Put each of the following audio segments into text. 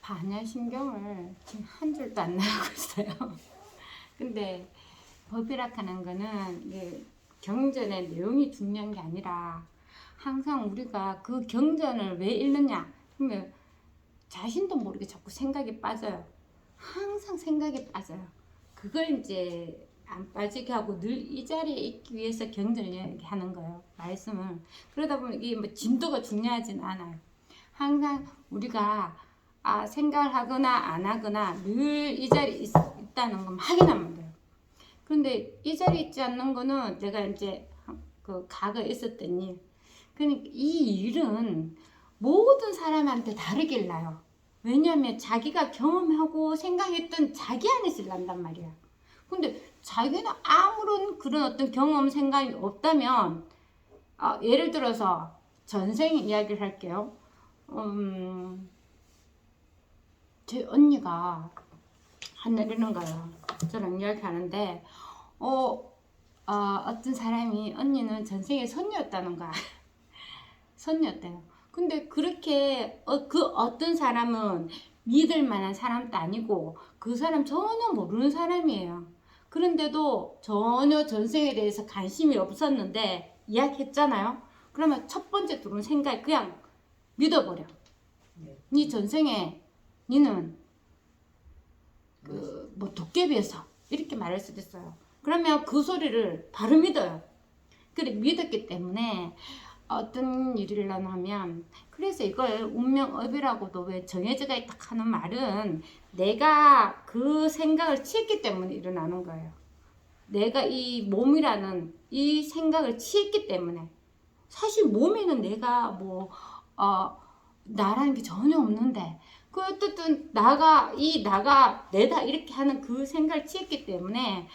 반야신경을 지금 한 줄도 안 나오고 있어요. 근데 법이라 하는 거는 이게 경전의 내용이 중요한 게 아니라 항상 우리가 그 경전을 왜 읽느냐 그러면 자신도 모르게 자꾸 생각이 빠져요. 항상 생각이 빠져요. 그걸 이제 안 빠지게 하고 늘 이 자리에 있기 위해서 경전을 얘기하는 거예요. 말씀을. 그러다 보면 이게 뭐 진도가 중요하진 않아요. 항상 우리가 생각을 하거나 안 하거나 늘 이 자리에 있다는 건 확인하면 돼요. 그런데 이 자리에 있지 않는 거는 내가 이제 그 과거에 있었던 일. 그러니까 이 일은 모든 사람한테 다르게 일나요. 왜냐하면 자기가 경험하고 생각했던 자기 안에서 일난단 말이야. 근데 자기는 아무런 그런 어떤 경험 생각이 없다면 예를 들어서 전생 이야기를 할게요. 제 언니가 하늘이는 거예요. 저랑 이야기하는데 어떤 사람이 언니는 전생에 선녀였다는 거야. 선녀였대요. 근데 그렇게 그 어떤 사람은 믿을 만한 사람도 아니고 그 사람 전혀 모르는 사람이에요. 그런데도 전혀 전생에 대해서 관심이 없었는데 이야기했잖아요. 그러면 첫 번째 들어온 생각이 그냥 믿어버려. 네 전생에 니는 뭐 도깨비였어 이렇게 말할 수도 있어요. 그러면 그 소리를 바로 믿어요. 그래 믿었기 때문에 어떤 일을 하면 그래서 이걸 운명업이라고도 왜 정해져가 있다 하는 말은 내가 그 생각을 취했기 때문에 일어나는 거예요. 내가 이 몸이라는 이 생각을 취했기 때문에 사실 몸에는 내가 나라는 게 전혀 없는데 그 어쨌든 나가 내다 이렇게 하는 그 생각을 취했기 때문에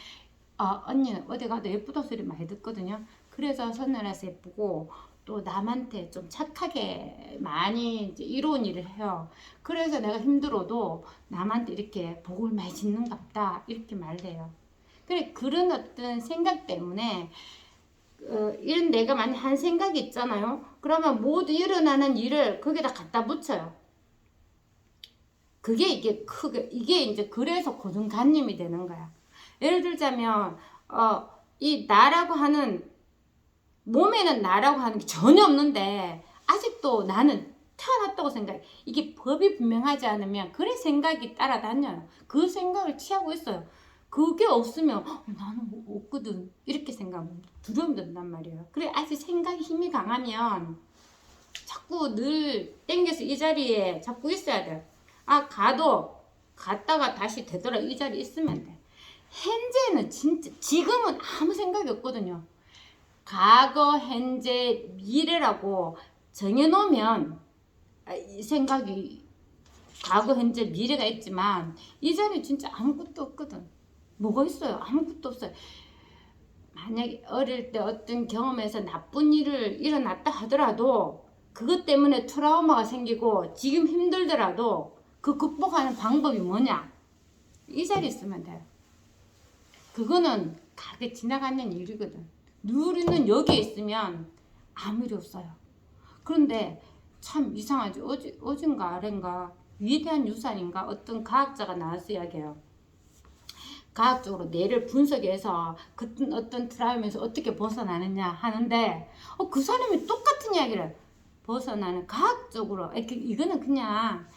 언니는 어디 가도 예쁘다 소리 많이 듣거든요. 그래서 선녀라서 예쁘고 또 남한테 좀 착하게 많이 이제 이로운 일을 해요. 그래서 내가 힘들어도 남한테 이렇게 복을 많이 짓는갑다 이렇게 말해요. 그래 그런 어떤 생각 때문에 이런 내가 만약 한 생각이 있잖아요. 그러면 모두 일어나는 일을 거기다 갖다 붙여요. 그게 이게 이제 그래서 고정관념이 되는 거야. 예를 들자면 이 나라고 하는 몸에는 나라고 하는 게 전혀 없는데 아직도 나는 태어났다고 생각해. 이게 법이 분명하지 않으면 그래 생각이 따라다녀요. 그 생각을 취하고 있어요. 그게 없으면 나는 없거든 이렇게 생각하면 두려움 든단 말이에요. 그래 아직 생각이 힘이 강하면 자꾸 늘 땡겨서 이 자리에 자꾸 있어야 돼요. 갔다가 다시 되돌아 이 자리에 있으면 돼. 현재는 진짜 지금은 아무 생각이 없거든요. 과거, 현재, 미래라고 정해놓으면 이 생각이 과거, 현재, 미래가 있지만 이 자리에 진짜 아무것도 없거든. 뭐가 있어요? 아무것도 없어요. 만약에 어릴 때 어떤 경험에서 나쁜 일을 일어났다 하더라도 그것 때문에 트라우마가 생기고 지금 힘들더라도 그 극복하는 방법이 뭐냐? 이 자리에 있으면 돼요. 그거는 가게 지나가는 일이거든. 누리는 여기에 있으면 아무 일이 없어요. 그런데 참 이상하지. 어젠가 아ren가 위대한 유산인가 어떤 과학자가 나와서 이야기해요. 과학적으로 뇌를 분석해서 어떤 트라우마에서 어떻게 벗어나느냐 하는데 그 사람이 똑같은 이야기를 벗어나는 과학적으로 이거는 그냥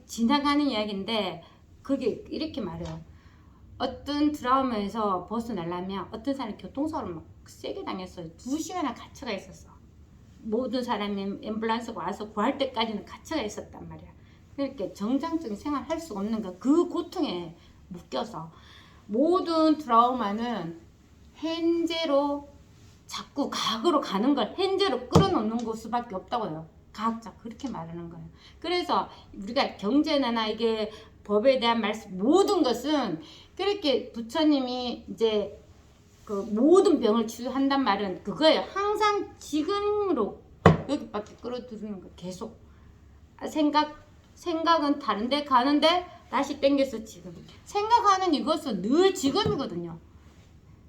지나가는 이야기인데 그게 이렇게 말해요. 어떤 트라우마에서 벗어나려면 어떤 사람이 교통사고를 막 세게 당했어요. 2시간이나 갇혀가 있었어. 모든 사람이 앰뷸런스가 와서 구할 때까지는 갇혀가 있었단 말이야. 그러니까 정상적인 생활을 할 수가 없는 거야. 그 고통에 묶여서 모든 트라우마는 현재로 자꾸 과거로 가는 걸 현재로 끌어놓는 수밖에 없다고 해요. 과학자 그렇게 말하는 거예요. 그래서 우리가 경제나 이게 법에 대한 말씀 모든 것은 그렇게 부처님이 이제 그 모든 병을 치유한단 말은 그거예요. 항상 지금으로 여기밖에 끌어들이는 거 계속 생각은 다른데 가는데 다시 땡겨서 지금 생각하는 이것은 늘 지금이거든요.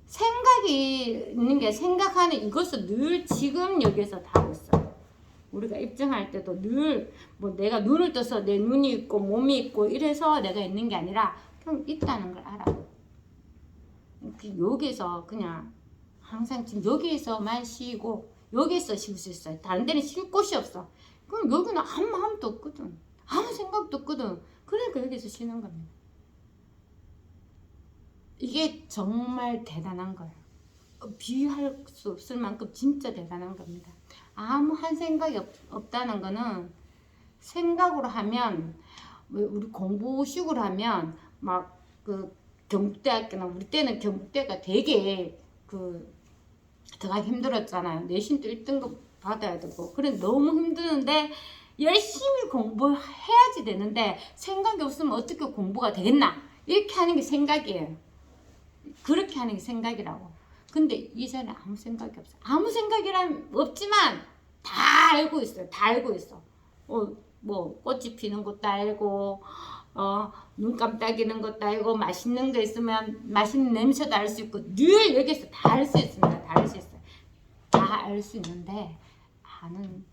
생각이 있는 게 생각하는 이것은 늘 지금 여기서 다 하고 있어요. 우리가 입증할 때도 늘 뭐 내가 눈을 떠서 내 눈이 있고 몸이 있고 이래서 내가 있는 게 아니라 그냥 있다는 걸 알아. 여기서 그냥 항상 지금 여기에서만 쉬고 여기서 쉴 수 있어요. 다른 데는 쉴 곳이 없어. 그럼 여기는 아무 마음도 없거든. 아무 생각도 없거든. 그러니까 여기서 쉬는 겁니다. 이게 정말 대단한 거예요. 비유할 수 없을 만큼 진짜 대단한 겁니다. 아무 한 생각이 없다는 거는 생각으로 하면 우리 공부식으로 하면 막 그 경북대학교나 우리 때는 경북대가 되게 들어가기 힘들었잖아요. 내신도 1등급 받아야 되고 그래 너무 힘드는데 열심히 공부해야지 되는데 생각이 없으면 어떻게 공부가 되겠나 이렇게 하는 게 생각이에요. 그렇게 하는 게 생각이라고. 근데 이제는 아무 생각이 없어요. 아무 생각이란 없지만 다 알고 있어요. 다 알고 있어. 뭐 꽃이 피는 것도 알고 눈 깜짝이는 것도 알고 맛있는 거 있으면 맛있는 냄새도 알 수 있고 늘 여기서 다 알 수 있습니다. 다 알 수 있어요. 다 알 수 있는데 아는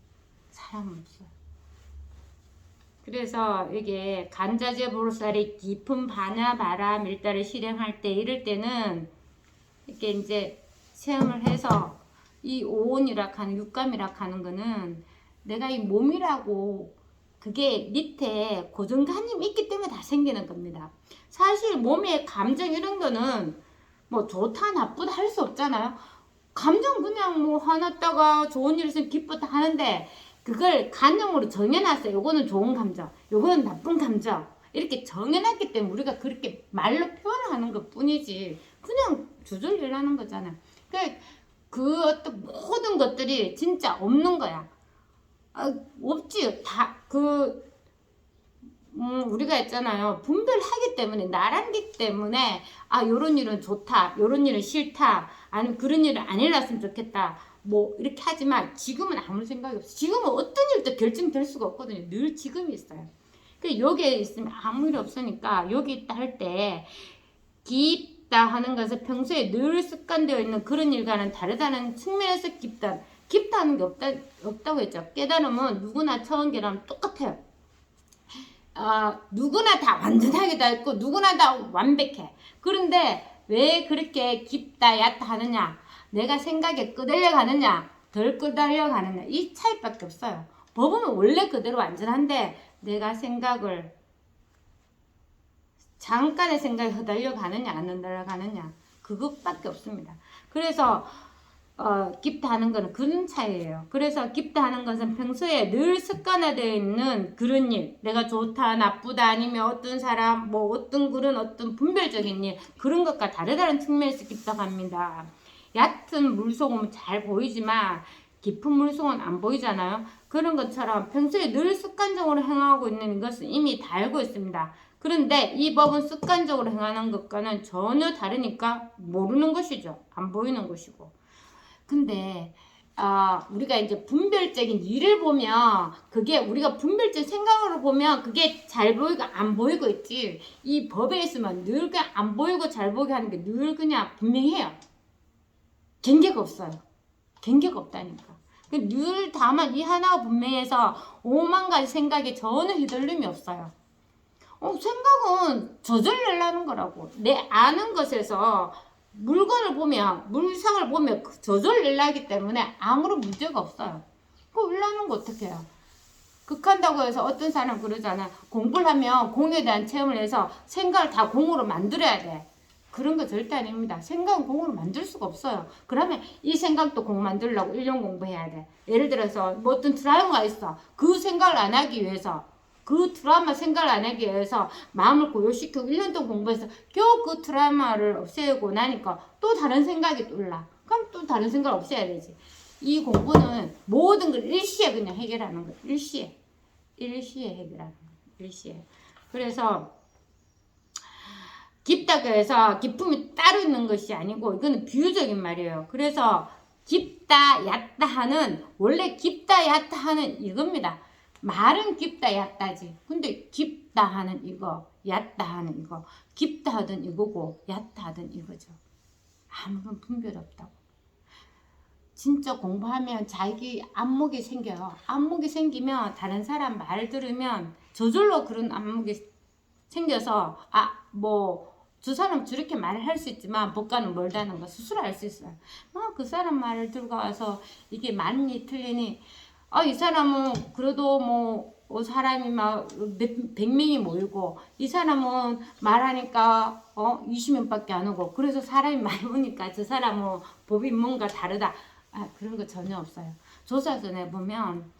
사람은 없어요. 그래서 이게 간자재 보살이 깊은 반야 바람 일다를 실행할 때 이럴 때는 이렇게 이제 체험을 해서 이 오온이라 하는 육감이라 하는 거는 내가 이 몸이라고 그게 밑에 고정관념이 있기 때문에 다 생기는 겁니다. 사실 몸의 감정 이런 거는 뭐 좋다 나쁘다 할 수 없잖아요. 감정 그냥 뭐 화났다가 좋은 일 있으면 기뻤다 하는데 그걸 관념으로 정해놨어요. 요거는 좋은 감정, 요거는 나쁜 감정 이렇게 정해놨기 때문에 우리가 그렇게 말로 표현을 하는 것 뿐이지 그냥 주절일 하는 거잖아요. 그 어떤 모든 것들이 진짜 없는 거야. 없지. 우리가 있잖아요. 분별하기 때문에, 나란기 때문에, 요런 일은 좋다, 요런 일은 싫다, 아니면 그런 일을 안 일어났으면 좋겠다. 뭐, 이렇게 하지만 지금은 아무 생각이 없어. 지금은 어떤 일도 결정될 수가 없거든요. 늘 지금이 있어요. 여기에 있으면 아무 일 없으니까, 여기 있다 할 때, 깊다 하는 것은 평소에 늘 습관되어 있는 그런 일과는 다르다는 측면에서 깊다는 게 없다고 했죠. 깨달음은 누구나 처음 깨달으면 똑같아요. 누구나 다 완전하게 다 있고 누구나 다 완벽해. 그런데 왜 그렇게 깊다 얕다 하느냐, 내가 생각에 끄달려 가느냐 덜 끄달려 가느냐 이 차이밖에 없어요. 법은 원래 그대로 완전한데 내가 생각을 잠깐의 생각에 흩달려 가느냐 안 흩달려 가느냐 그것밖에 없습니다. 그래서 깊다 하는 것은 그런 차이예요. 그래서 깊다 하는 것은 평소에 늘 습관화되어 있는 그런 일, 내가 좋다 나쁘다 아니면 어떤 사람 뭐 어떤 그런 어떤 분별적인 일 그런 것과 다르다는 측면에서 깊다고 합니다. 얕은 물속은 잘 보이지만 깊은 물속은 안 보이잖아요. 그런 것처럼 평소에 늘 습관적으로 행하고 있는 것은 이미 다 알고 있습니다. 그런데 이 법은 습관적으로 행하는 것과는 전혀 다르니까 모르는 것이죠. 안 보이는 것이고. 근데 우리가 이제 분별적인 일을 보면 그게 우리가 분별적 생각으로 보면 그게 잘 보이고 안 보이고 있지. 이 법에 있으면 늘 그냥 안 보이고 잘 보이게 하는 게 늘 그냥 분명해요. 경계가 없어요. 경계가 없다니까. 늘 다만 이 하나가 분명해서 5만 가지 생각에 전혀 휘둘림이 없어요. 생각은 저절내려는 거라고. 내 아는 것에서 물건을 보면, 물상을 보면 저절로 일어나기 때문에 아무런 문제가 없어요. 그거 일어나는 거 어떻게 해요? 극한다고 해서 어떤 사람 그러잖아. 공부를 하면 공에 대한 체험을 해서 생각을 다 공으로 만들어야 돼. 그런 거 절대 아닙니다. 생각은 공으로 만들 수가 없어요. 그러면 이 생각도 공 만들려고 1년 공부해야 돼. 예를 들어서 뭐 어떤 트라우마가 있어. 그 생각을 안 하기 위해서 그 트라우마 생각을 안 하기 위해서 마음을 고요시키고 1년 동안 공부해서 겨우 그 트라우마를 없애고 나니까 또 다른 생각이 올라. 그럼 또 다른 생각을 없애야 되지. 이 공부는 모든 걸 일시에 그냥 해결하는 거야. 일시에 해결하는 거야. 일시에. 그래서 깊다고 해서 깊음이 따로 있는 것이 아니고 이거는 비유적인 말이에요. 그래서 깊다 얕다 하는 원래 깊다 얕다 하는 이겁니다. 말은 깊다 얕다지. 근데 깊다 하는 이거, 얕다 하는 이거, 깊다 하든 이거고 얕다 하든 이거죠. 아무런 분별 없다고. 진짜 공부하면 자기 안목이 생겨요. 안목이 생기면 다른 사람 말 들으면 저절로 그런 안목이 생겨서 뭐 저 사람 저렇게 말을 할 수 있지만 법과는 멀다는 거 스스로 알 수 있어요. 그 사람 말을 들고 와서 이게 맞니 틀리니 이 사람은 그래도 뭐 사람이 막 100명이 모이고 이 사람은 말하니까 20명밖에 안 오고 그래서 사람이 많이 오니까 저 사람은 법이 뭔가 다르다. 그런 거 전혀 없어요. 조사전에 보면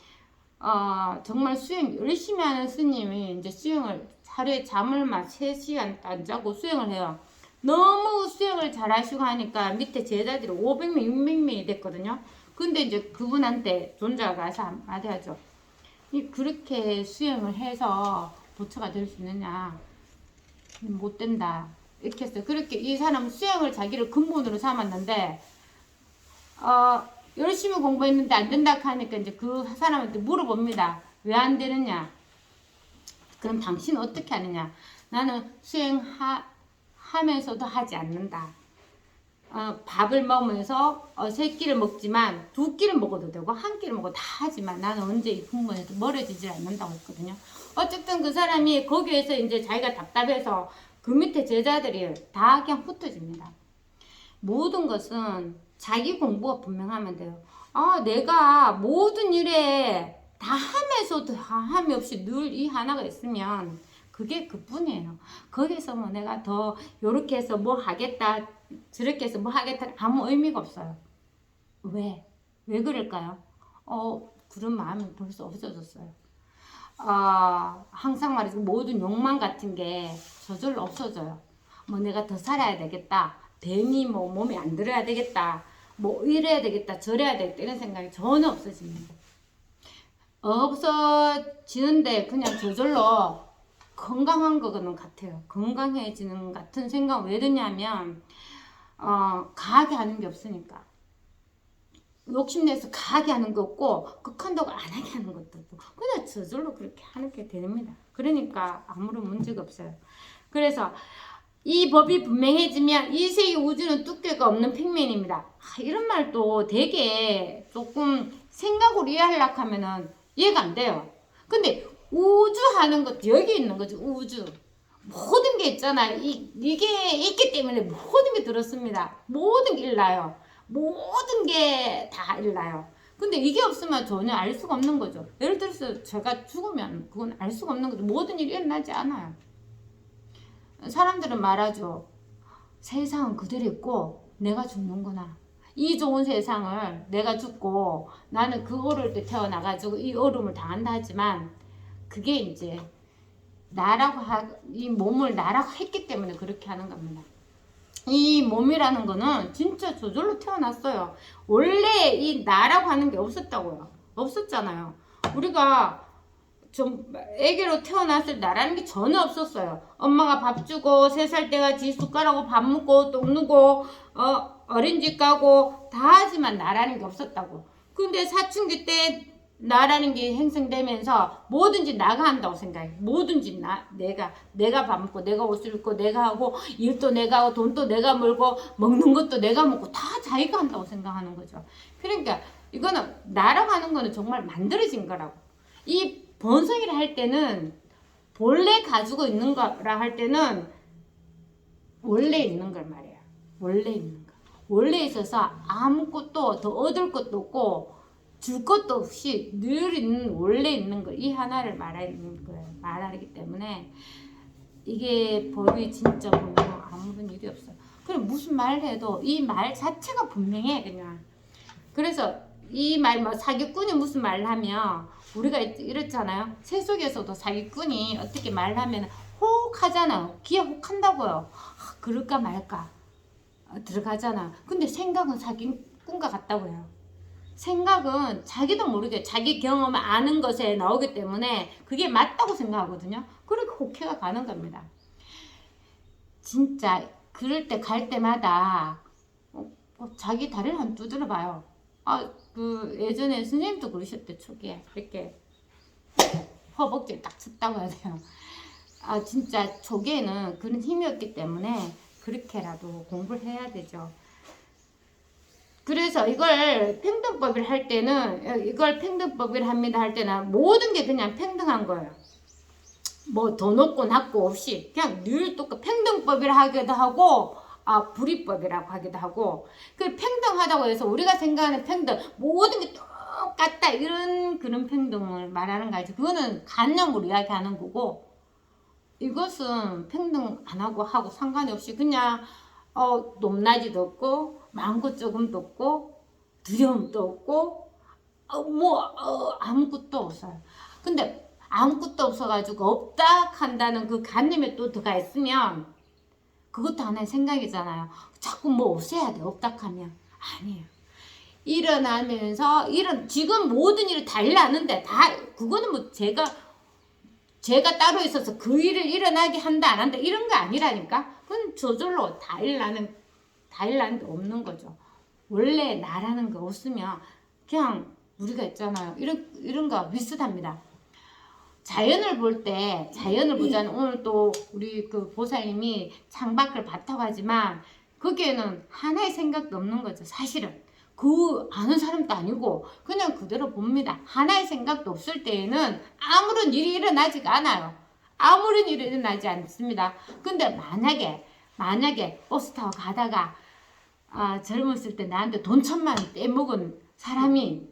정말 수행 열심히 하는 스님이 이제 수행을 하루에 잠을 막 3시간 안 자고 수행을 해요. 너무 수행을 잘 하시고 하니까 밑에 제자들이 500명, 600명이 됐거든요. 근데 이제 그분한테 존자가 가서 한마디 하죠. 그렇게 수행을 해서 보처가 될 수 있느냐? 못 된다. 이렇게 했어요. 그렇게 이 사람 수행을 자기를 근본으로 삼았는데 열심히 공부했는데 안 된다 하니까 이제 그 사람한테 물어봅니다. 왜 안 되느냐? 그럼 당신은 어떻게 하느냐? 나는 수행하면서도 하지 않는다. 밥을 먹으면서 3끼를 먹지만 2끼를 먹어도 되고 1끼를 먹어도 다 하지만 나는 언제 이 근본에서 멀어지질 않는다고 했거든요. 어쨌든 그 사람이 거기에서 이제 자기가 답답해서 그 밑에 제자들이 다 그냥 흩어집니다. 모든 것은 자기 공부가 분명하면 돼요. 내가 모든 일에 다 하면서도 함이 없이 늘 이 하나가 있으면 그게 그뿐이에요. 거기서 뭐 내가 더 요렇게 해서 뭐 하겠다 저렇게 해서 뭐 하겠다 아무 의미가 없어요. 왜 그럴까요? 그런 마음이 벌써 없어졌어요. 항상 말해서 모든 욕망 같은 게 저절로 없어져요. 뭐 내가 더 살아야 되겠다. 뱀이 뭐 몸에 안 들어야 되겠다. 뭐 이래야 되겠다. 저래야 되겠다. 이런 생각이 전혀 없어집니다. 없어지는데 그냥 저절로 건강한 거는 같아요. 건강해지는 같은 생각 왜 드냐면 가하게 하는 게 없으니까. 욕심내서 가하게 하는 거 없고 극한다고 안 하게 하는 것도 없고 그냥 저절로 그렇게 하는 게 됩니다. 그러니까 아무런 문제가 없어요. 그래서 이 법이 분명해지면 이 세계 우주는 뚜께가 없는 평면입니다. 이런 말도 되게 조금 생각으로 이해하려고 하면은 이해가 안 돼요. 근데 우주 하는 것도 여기 있는 거죠. 우주. 모든 게 있잖아. 이게 있기 때문에 모든 게 들었습니다. 모든 게 일나요. 모든 게 다 일나요. 근데 이게 없으면 전혀 알 수가 없는 거죠. 예를 들어서 제가 죽으면 그건 알 수가 없는 거죠. 모든 일이 일어나지 않아요. 사람들은 말하죠. 세상은 그대로 있고 내가 죽는구나. 이 좋은 세상을 내가 죽고 나는 그 어릴 때 태어나가지고 이 어려움을 당한다 하지만 그게 이제 이 몸을 나라고 했기 때문에 그렇게 하는 겁니다. 이 몸이라는 거는 진짜 저절로 태어났어요. 원래 이 나라고 하는 게 없었다고요. 없었잖아요. 우리가 좀 애기로 태어났을 나라는 게 전혀 없었어요. 엄마가 밥 주고 3살 때까지 숟가락으로 밥 먹고 똥 누고 어린이집 가고 다 하지만 나라는 게 없었다고. 근데 사춘기 때 나라는 게 형성되면서 뭐든지 나가 한다고 생각해. 뭐든지 내가 밥 먹고 내가 옷을 입고 내가 하고 일도 내가 하고 돈도 내가 벌고 먹는 것도 내가 먹고 다 자기가 한다고 생각하는 거죠. 그러니까 이거는 나라고 하는 거는 정말 만들어진 거라고. 이 번성이라 할 때는 본래 가지고 있는 거라 할 때는 원래 있는 걸 말이야. 원래 있는 거. 원래 있어서 아무것도 더 얻을 것도 없고 줄 것도 없이 늘 있는 원래 있는 거. 이 하나를 말하는 거예요. 말하기 때문에 이게 법이 진짜 분명 아무런 일이 없어요. 그럼 무슨 말을 해도 이 말 자체가 분명해 그냥. 그래서 이 말 뭐 사기꾼이 무슨 말을 하면 우리가 이렇잖아요. 새 속에서도 사기꾼이 어떻게 말을 하면 혹 하잖아요. 귀에 혹 한다고요. 그럴까 말까 들어가잖아. 근데 생각은 사기꾼과 같다고 해요. 생각은 자기도 모르게 자기 경험 아는 것에 나오기 때문에 그게 맞다고 생각하거든요. 그렇게 혹해가 가는 겁니다. 진짜 그럴 때 갈 때마다 자기 다리를 한번 두드려 봐요. 그 예전에 선생님도 그러셨대. 초기에 이렇게 허벅지를 딱 쳤다고 해야 돼요. 진짜 초기에는 그런 힘이 없기 때문에 그렇게라도 공부를 해야 되죠. 그래서 이걸 평등법을 할 때는 이걸 평등법을 합니다 할 때는 모든 게 그냥 평등한 거예요. 뭐 더 높고 낮고 없이 그냥 늘 똑같 평등법이라 하기도 하고 불이법이라고 하기도 하고 그 평등하다고 해서 우리가 생각하는 평등 모든 게 똑같다 이런 그런 평등을 말하는 거 알죠? 그거는 관념으로 이야기하는 거고 이것은 평등 안 하고 상관이 없이 그냥 높낮이도 없고 많고 적음도 없고 두려움도 없고 아무것도 없어요. 근데 아무것도 없어가지고 없다 한다는 그 관념에 또 들어가 있으면 그것도 하나의 생각이잖아요. 자꾸 뭐 없애야 돼 없다 하면 아니에요. 일어나면서 지금 모든 일을 다 일어나는데 다 그거는 뭐 제가 따로 있어서 그 일을 일어나게 한다 안 한다 이런 거 아니라니까. 그건 저절로 다 일어나는 게 없는 거죠. 원래 나라는 거 없으면 그냥 우리가 있잖아요. 이런 거 비슷합니다. 자연을 보자는 오늘 또 우리 그 보살님이 창밖을 봤다고 하지만 거기에는 하나의 생각도 없는 거죠. 사실은 그 아는 사람도 아니고 그냥 그대로 봅니다. 하나의 생각도 없을 때에는 아무런 일이 일어나지가 않아요. 아무런 일이 일어나지 않습니다. 근데 만약에 버스 타고 가다가 젊었을 때 나한테 돈 1,000만 떼먹은 사람이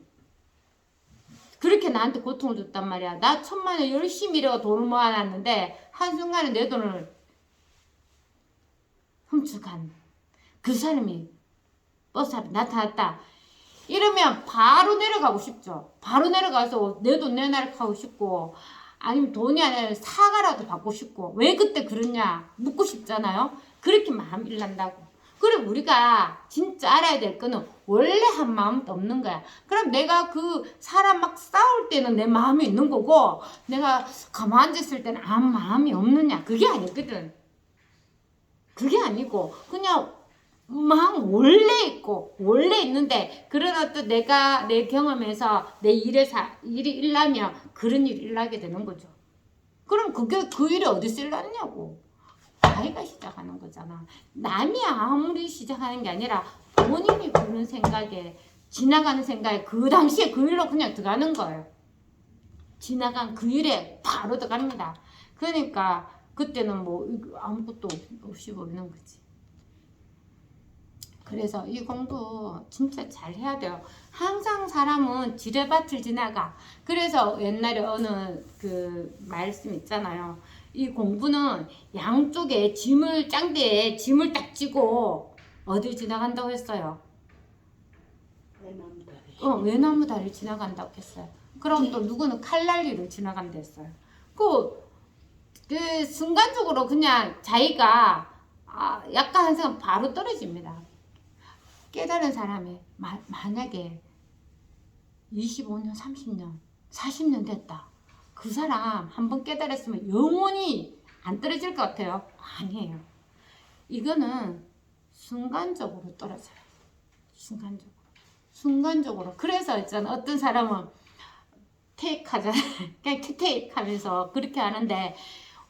그렇게 나한테 고통을 줬단 말이야. 나 1,000만 원 열심히 일해서 돈을 모아놨는데 한순간에 내 돈을 훔쳐간 그 사람이 버스 앞에 나타났다. 이러면 바로 내려가고 싶죠. 바로 내려가서 내 돈 내놔라고 싶고 아니면 돈이 아니라 사과라도 받고 싶고 왜 그때 그러냐 묻고 싶잖아요. 그렇게 마음이 일난다고. 그럼 우리가 진짜 알아야 될 거는 원래 한 마음도 없는 거야. 그럼 내가 그 사람 막 싸울 때는 내 마음이 있는 거고 내가 가만히 앉았을 때는 아무 마음이 없느냐 그게 아니거든. 그게 아니고 그냥 마음 원래 있고 원래 있는데 그러나 또 내가 내 경험에서 내 일이 일나면 그런 일이 일나게 되는 거죠. 그럼 그 일이 어디서 일났냐고. 자기가 시작하는 거잖아. 남이 아무리 시작하는 게 아니라 본인이 그런 생각에 지나가는 생각에 그 당시에 그 일로 그냥 들어가는 거예요. 지나간 그 일에 바로 들어갑니다. 그러니까 그때는 뭐 아무것도 없이 보이는 거지. 그래서 이 공부 진짜 잘 해야 돼요. 항상 사람은 지뢰밭을 지나가. 그래서 옛날에 어느 그 말씀 있잖아요. 이 공부는 양쪽에 짱대에 짐을 딱 쥐고 어딜 지나간다고 했어요. 외나무 다리 지나간다고 했어요. 그럼 또 누구는 칼날리를 지나간다 했어요. 그 순간적으로 그냥 자기가 약간 한 생각 바로 떨어집니다. 깨달은 사람이 만약에 25년, 30년, 40년 됐다. 그 사람 한번 깨달았으면 영원히 안 떨어질 것 같아요? 아니에요. 이거는 순간적으로 떨어져요. 순간적으로. 그래서 있잖아. 어떤 사람은 테이크 하잖아요. 그냥 테이크 하면서 그렇게 하는데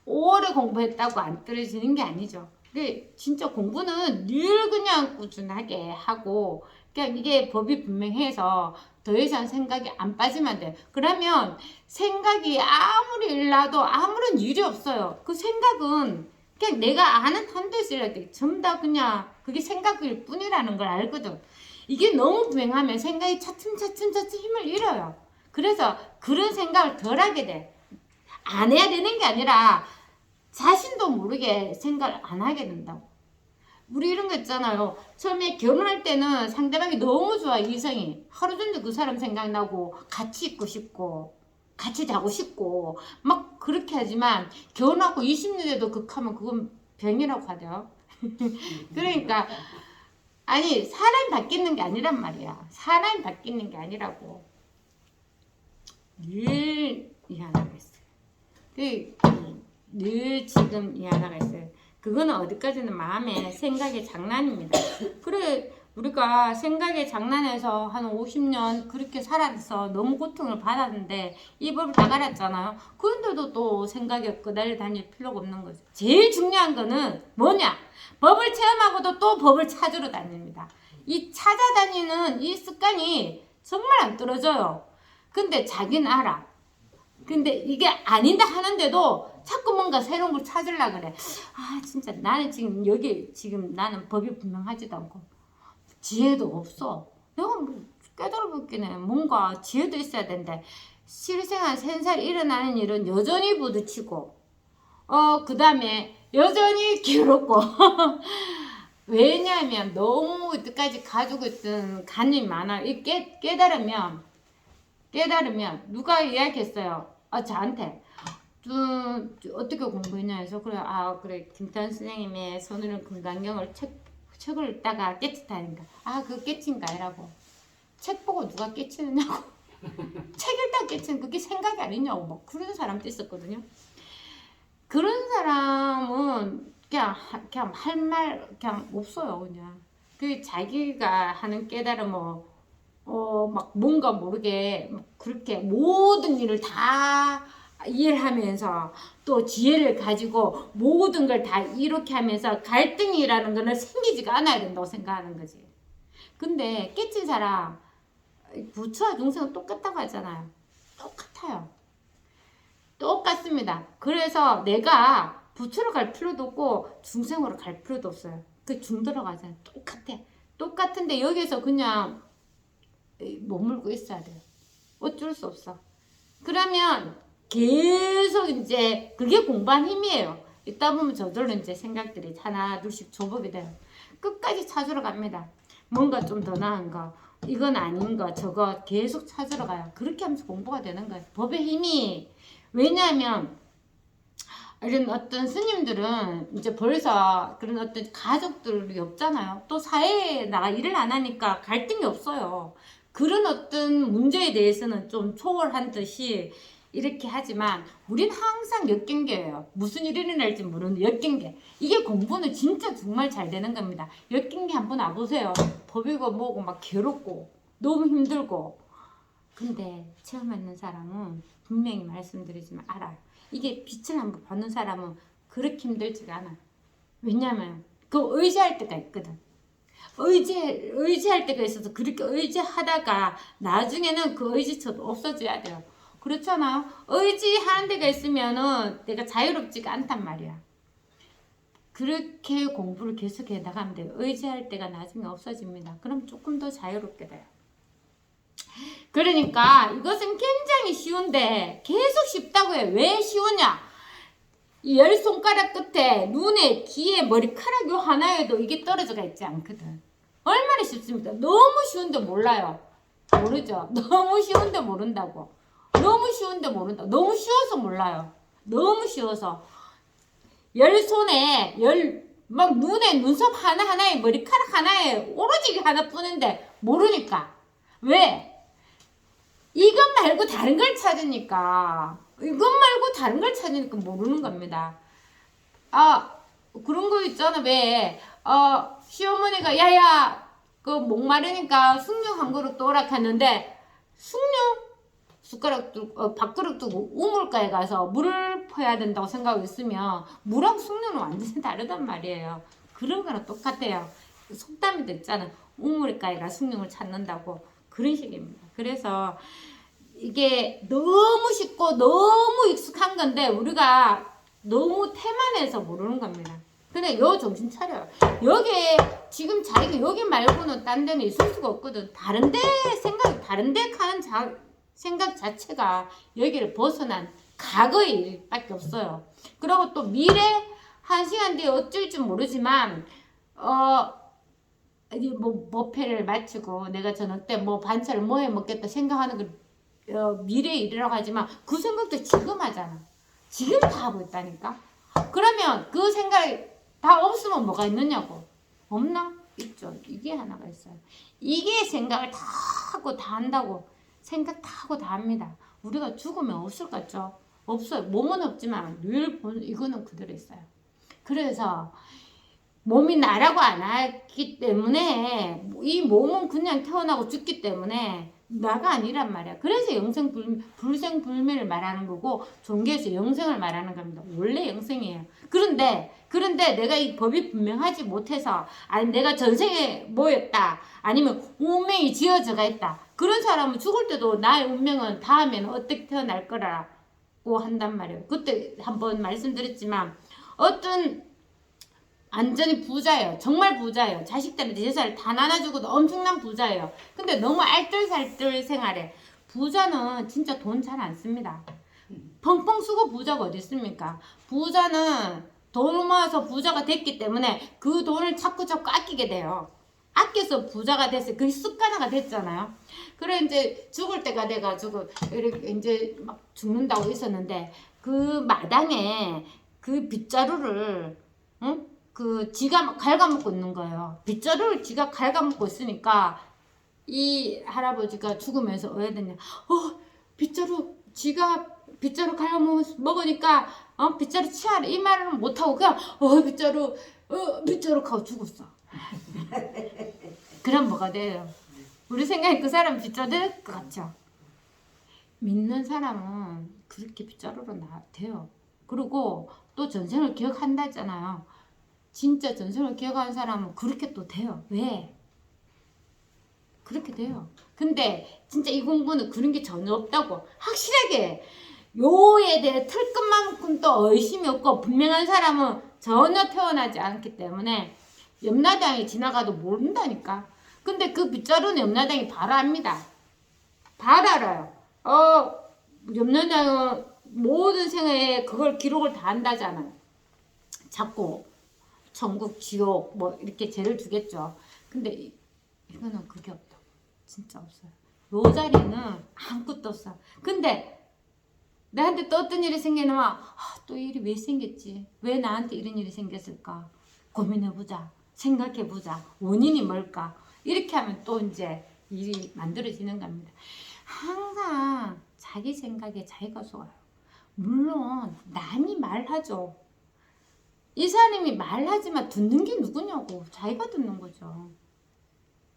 오래 공부했다고 안 떨어지는 게 아니죠. 근데 진짜 공부는 늘 그냥 꾸준하게 하고 그냥 이게 법이 분명해서 더 이상 생각이 안 빠지면 돼. 그러면 생각이 아무리 일나도 아무런 일이 없어요. 그 생각은 그냥 내가 아는 한도에서 일날 때 전부 다 그냥 그게 생각일 뿐이라는 걸 알거든. 이게 너무 분명하면 생각이 차츰 힘을 잃어요. 그래서 그런 생각을 덜 하게 돼. 안 해야 되는 게 아니라 자신도 모르게 생각을 안 하게 된다고. 우리 이런 거 있잖아요. 처음에 결혼할 때는 상대방이 너무 좋아, 이성이. 하루 종일 그 사람 생각나고 같이 있고 싶고 같이 자고 싶고 막 그렇게 하지만 결혼하고 20년 돼도 극하면 그건 병이라고 하대요. 그러니까 아니 사람이 바뀌는 게 아니란 말이야. 사람이 바뀌는 게 아니라고. 늘 이 하나가 있어요. 늘 지금 이 하나가 있어요. 그거는 어디까지는 마음의 생각의 장난입니다. 그래 우리가 생각에 장난해서 한 50년 그렇게 살아서 너무 고통을 받았는데 이 법을 다 갈았잖아요. 그런데도 또 생각에 끄달려 다닐 필요가 없는 거죠. 제일 중요한 거는 뭐냐? 법을 체험하고도 또 법을 찾으러 다닙니다. 이 찾아다니는 이 습관이 정말 안 떨어져요. 근데 자기는 알아. 근데 이게 아닌다 하는데도 자꾸 뭔가 새로운 걸 찾으려고 그래. 아 진짜 나는 지금 여기 지금 나는 법이 분명하지도 않고 지혜도 없어. 내가 뭐 깨달아볼게네. 뭔가 지혜도 있어야 되는데 실생활 생살 일어나는 일은 여전히 부딪히고 그 다음에 여전히 괴롭고 왜냐하면 너무 이때까지 가지고 있던 간이 많아. 이 깨달으면 누가 이야기했어요. 저한테 어떻게 공부했냐 해서 그래 그래 김태환 선생님의 손으로 건강경을 책을 읽다가 깨쳤다니까. 그거 깨친 거 아니라고. 책 보고 누가 깨치느냐고. 책 읽다 깨치는 그게 생각이 아니냐고 막 그런 사람도 있었거든요. 그런 사람은 그냥 할 말 그냥 없어요. 그냥 그 자기가 하는 깨달음 막 뭔가 모르게 막 그렇게 모든 일을 다 이해하면서 또 지혜를 가지고 모든 걸 다 이렇게 하면서 갈등이라는 거는 생기지가 않아야 된다고 생각하는 거지. 근데 깨친 사람 부처와 중생은 똑같다고 하잖아요. 똑같아요. 똑같습니다. 그래서 내가 부처로 갈 필요도 없고 중생으로 갈 필요도 없어요. 그 중 들어가잖아요. 똑같아. 똑같은데 여기서 그냥 머물고 있어야 돼요. 어쩔 수 없어. 그러면 계속 이제 그게 공부한 힘이에요. 있다 보면 저절로 이제 생각들이 하나 둘씩 조복이 돼요. 끝까지 찾으러 갑니다. 뭔가 좀 더 나은 거, 이건 아닌 거, 저거 계속 찾으러 가요. 그렇게 하면서 공부가 되는 거예요. 법의 힘이. 왜냐하면 이런 어떤 스님들은 이제 벌써 그런 어떤 가족들이 없잖아요. 또 사회에 나가 일을 안 하니까 갈등이 없어요. 그런 어떤 문제에 대해서는 좀 초월한 듯이 이렇게 하지만 우린 항상 역경계예요. 무슨 일이 일어날지 모르는 역경계. 이게 공부는 진짜 정말 잘 되는 겁니다. 역경계 한번 와보세요. 법이고 뭐고 막 괴롭고 너무 힘들고. 근데 체험하는 사람은 분명히 말씀드리지만 알아요. 이게 빛을 한번 받는 사람은 그렇게 힘들지가 않아. 왜냐면 그 의지할 때가 있거든. 의지할 때가 있어서 그렇게 의지하다가 나중에는 그 의지처도 없어져야 돼요. 그렇잖아요. 의지하는 데가 있으면은 내가 자유롭지가 않단 말이야. 그렇게 공부를 계속해 나가면 돼요. 의지할 때가 나중에 없어집니다. 그럼 조금 더 자유롭게 돼요. 그러니까 이것은 굉장히 쉬운데 계속 쉽다고 해요. 왜 쉬우냐? 이 열 손가락 끝에 눈에 귀에 머리카락 요 하나에도 이게 떨어져가 있지 않거든. 얼마나 쉽습니까? 너무 쉬운데 몰라요. 모르죠. 너무 쉬운데 모른다고. 너무 쉬운데 모른다. 너무 쉬워서 몰라요. 너무 쉬워서 열 손에 막 눈에 눈썹 하나하나에 머리카락 하나에 오로지 하나뿐인데 모르니까. 왜? 이것 말고 다른 걸 찾으니까. 이것 말고 다른 걸 찾으니까 모르는 겁니다. 그런 거 있잖아. 왜 시어머니가 야야 그 목마르니까 숭늉 한 그릇 떠오라 했는데 숭늉 숟가락 두고 밥그릇 두고 우물가에 가서 물을 퍼야 된다고 생각하고 있으면 물하고 숭늉은 완전히 다르단 말이에요. 그런 거랑 똑같아요. 속담에도 있잖아. 우물가에 가 숭늉을 찾는다고. 그런 식입니다. 그래서 이게 너무 쉽고 너무 익숙한 건데 우리가 너무 태만해서 모르는 겁니다. 근데 요 정신 차려요. 여기에 지금 자기가 여기 말고는 딴 데는 있을 수가 없거든. 다른데 다른데 가는 생각 자체가 여기를 벗어난 과거의 일밖에 없어요. 그리고 또 미래 한 시간 뒤에 어쩔 줄 모르지만 뭐 법회를 마치고 내가 저녁 때 뭐 반찬을 뭐 해 먹겠다 생각하는 거 미래 일이라고 하지만 그 생각도 지금 하잖아. 지금 다 하고 있다니까. 그러면 그 생각이 다 없으면 뭐가 있느냐고. 없나? 있죠. 이게 하나가 있어요. 이게 생각을 다 하고 다 한다고. 생각 다 하고 다 합니다. 우리가 죽으면 없을 것 같죠? 없어요. 몸은 없지만 늘 이거는 그대로 있어요. 그래서 몸이 나라고 안 하기 때문에 이 몸은 그냥 태어나고 죽기 때문에 나가 아니란 말이야. 그래서 불생불멸을 말하는 거고 종교에서 영생을 말하는 겁니다. 원래 영생이에요. 그런데 내가 이 법이 분명하지 못해서 아니 내가 전생에 뭐였다 아니면 운명이 지어져가 있다. 그런 사람은 죽을 때도 나의 운명은 다음에는 어떻게 태어날 거라고 한단 말이에요. 그때 한번 말씀드렸지만 어떤 완전히 부자예요. 정말 부자예요. 자식들한테 재산을 다 나눠주고도 엄청난 부자예요. 근데 너무 알뜰살뜰 생활해. 부자는 진짜 돈 잘 안 씁니다. 펑펑 쓰고 부자가 어디 있습니까? 부자는 돈을 모아서 부자가 됐기 때문에 그 돈을 자꾸 아끼게 돼요. 아껴서 부자가 됐어요. 그게 습관화가 됐잖아요. 그래 이제 죽을 때가 돼가지고 이렇게 이제 막 죽는다고 있었는데 그 마당에 그 빗자루를 응? 그 지가 막 갉아먹고 있는 거예요. 빗자루를 지가 갉아먹고 있으니까 이 할아버지가 죽으면서 어야 되냐? 지가 빗자루 갉아먹으니까 빗자루 치아래 이 말을 못하고 그냥 빗자루 하고 죽었어. 그럼 뭐가 돼요? 우리 생각에 그 사람 빗자루 될 것 같죠? 믿는 사람은 그렇게 빗자루로 돼요. 그리고 또 전생을 기억한다 했잖아요. 진짜 전생을 기억하는 사람은 그렇게 또 돼요. 왜? 그렇게 돼요. 근데 진짜 이 공부는 그런 게 전혀 없다고 확실하게 요에 대해 틀끝만큼도 의심이 없고 분명한 사람은 전혀 태어나지 않기 때문에 염라대왕이 지나가도 모른다니까. 근데 그 빗자루는 염라대왕이 바로 압니다. 바로 알아요. 염라대왕은 모든 생애에 그걸 기록을 다 한다잖아요. 자꾸 천국, 지옥 뭐 이렇게 죄를 주겠죠. 근데 이거는 그게 없다. 진짜 없어요. 요 자리는 아무것도 없어. 근데 나한테 또 어떤 일이 생기면 또 일이 왜 생겼지? 왜 나한테 이런 일이 생겼을까? 고민해보자. 생각해보자. 원인이 뭘까? 이렇게 하면 또 이제 일이 만들어지는 겁니다. 항상 자기 생각에 자기가 속아요. 물론 남이 말하죠. 이 사람이 말하지만 듣는 게 누구냐고. 자기가 듣는 거죠.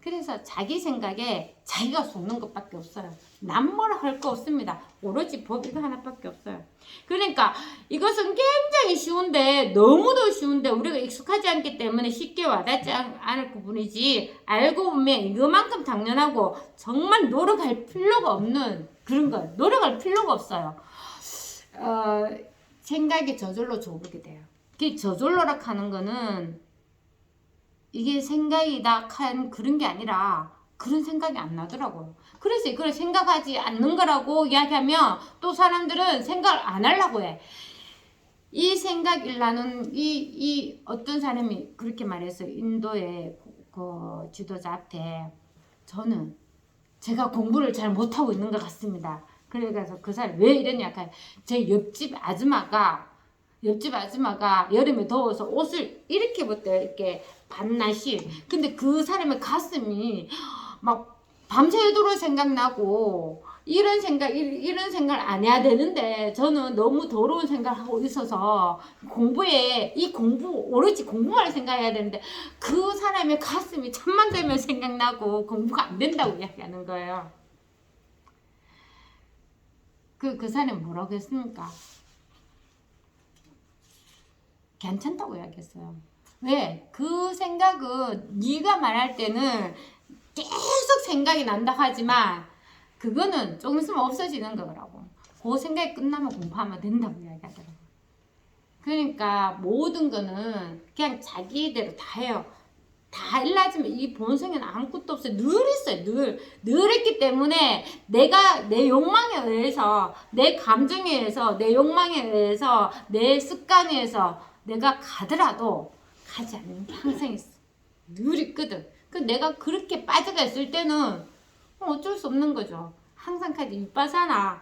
그래서 자기 생각에 자기가 속는 것밖에 없어요. 남 뭐라 할 거 없습니다. 오로지 법 이거 하나밖에 없어요. 그러니까 이것은 굉장히 쉬운데 너무도 쉬운데 우리가 익숙하지 않기 때문에 쉽게 와닿지 않을 뿐이지 알고 보면 이거만큼 당연하고 정말 노력할 필요가 없는 그런 거예요. 노력할 필요가 없어요. 생각이 저절로 좁게 돼요. 그 저절로라 하는 거는 이게 생각이다 한 그런 게 아니라 그런 생각이 안 나더라고요. 그래서 이걸 생각하지 않는 거라고 이야기하면 또 사람들은 생각을 안 하려고 해. 이 생각이라는 이 어떤 사람이 그렇게 말했어요. 인도의 그 지도자한테 저는 제가 공부를 잘 못하고 있는 것 같습니다. 그래서 그 사람이 왜 이러냐 제 옆집 아줌마가 여름에 더워서 옷을 이렇게 입었대요. 이렇게 밤낮이. 근데 그 사람의 가슴이 막 밤새도록 생각나고 이런 생각을 안 해야 되는데 저는 너무 더러운 생각을 하고 있어서 오로지 공부할 생각해야 되는데 그 사람의 가슴이 잠만 들면 생각나고 공부가 안 된다고 이야기하는 거예요. 그 사람이 뭐라고 했습니까? 괜찮다고 이야기했어요. 왜? 그 생각은 네가 말할 때는 계속 생각이 난다 하지만 그거는 조금 있으면 없어지는 거라고. 그 생각이 끝나면 공부하면 된다고 이야기하더라고요. 그러니까 모든 거는 그냥 자기대로 다 해요. 다 일하지만 이 본성에는 아무것도 없어요. 늘 있어요. 늘 있기 때문에 내가 내 욕망에 의해서 내 감정에 의해서 내 욕망에 의해서 내 습관에 의해서 내가 가더라도 가지 않는 게 항상 있어. 늘 있거든. 내가 그렇게 빠져가 있을 때는 어쩔 수 없는 거죠. 항상 가지 윗바사나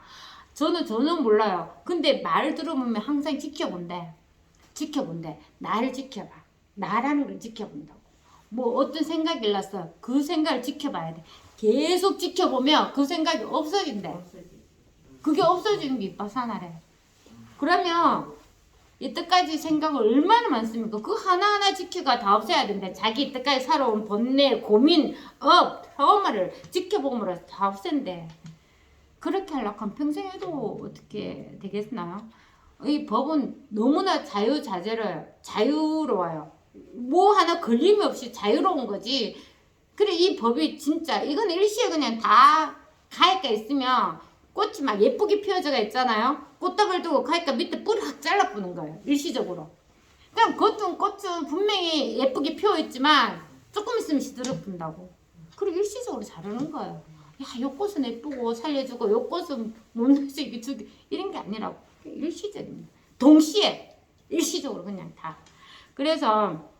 저는 몰라요. 근데 말 들어보면 항상 지켜본대. 나를 지켜봐. 나라는 걸 지켜본다고. 뭐 어떤 생각이 일났어. 그 생각을 지켜봐야 돼. 계속 지켜보면 그 생각이 없어진대. 그게 없어지는 게 윗바사나래. 그러면 이때까지 생각을 얼마나 많습니까? 그 하나하나 지켜가 다 없애야 된다. 자기 이때까지 살아온 번뇌, 고민, 트라우마를 지켜보므로 다 없앤대. 그렇게 하려고 하면 평생 해도 어떻게 되겠나요? 이 법은 너무나 자유로워요. 뭐 하나 걸림이 없이 자유로운 거지. 그래, 이 법이 진짜, 이건 일시에 그냥 다 가위가 있으면 꽃이 막 예쁘게 피어져가 있잖아요. 꽃다발 두고 가니까 밑에 뿌리 확 잘라보는 거예요. 일시적으로. 그냥 꽃은 분명히 예쁘게 피어있지만 조금 있으면 시들어붙는다고. 그리고 일시적으로 자르는 거예요. 야, 요 꽃은 예쁘고 살려주고 요 꽃은 못 넣어주기 주기 이런 게 아니라고. 일시적입니다. 동시에 일시적으로 그냥 다. 그래서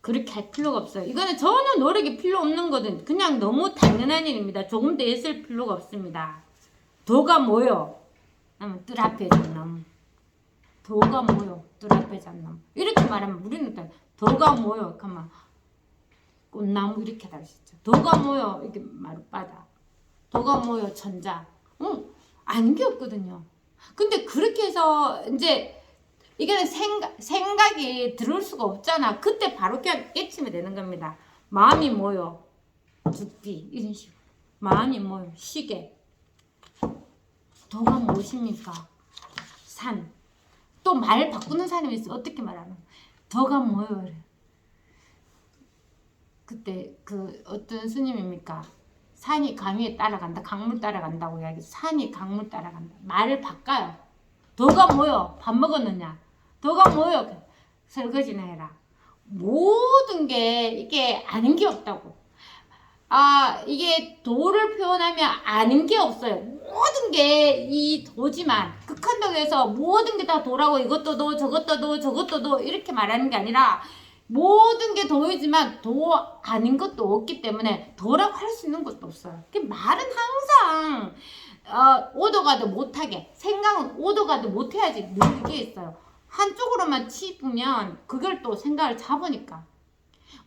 그렇게 할 필요가 없어요. 이거는 전혀 노력이 필요 없는 거든 그냥 너무 당연한 일입니다. 조금 더 애쓸 필요가 없습니다. 도가 모여 하면 뜰 앞에 잡나무. 도가 모여 뜰 앞에 잡나무. 이렇게 말하면 우리는 도가 모여 가만 꽃나무 이렇게 달수있죠. 도가 모여 이렇게 마룻바다. 도가 모여 천자. 아닌 게 없거든요. 근데 그렇게 해서 이제 이게 생각이 들을 수가 없잖아. 그때 바로 그냥 깨치면 되는 겁니다. 마음이 모여 죽비 이런 식으로. 마음이 모여 시계. 도가 무엇입니까? 산. 또 말 바꾸는 사람이 있어. 어떻게 말하는? 도가 모여. 그때 그 어떤 스님입니까? 산이 강위에 따라간다. 강물 따라간다고 이야기. 산이 강물 따라간다. 말을 바꿔요. 도가 모여. 밥 먹었느냐? 도가 모여. 설거지나 해라. 모든 게 이게 아는 게 없다고. 이게 도를 표현하면 아는 게 없어요. 모든 게 이 도지만 극한다고 해서 모든 게 다 도라고 이것도 도 저것도 도 저것도 도 이렇게 말하는 게 아니라 모든 게 도이지만 도 아닌 것도 없기 때문에 도라고 할 수 있는 것도 없어요. 말은 항상 오도가도 못하게 생각은 오도가도 못해야지 늘 이게 있어요. 한쪽으로만 치부면 그걸 또 생각을 잡으니까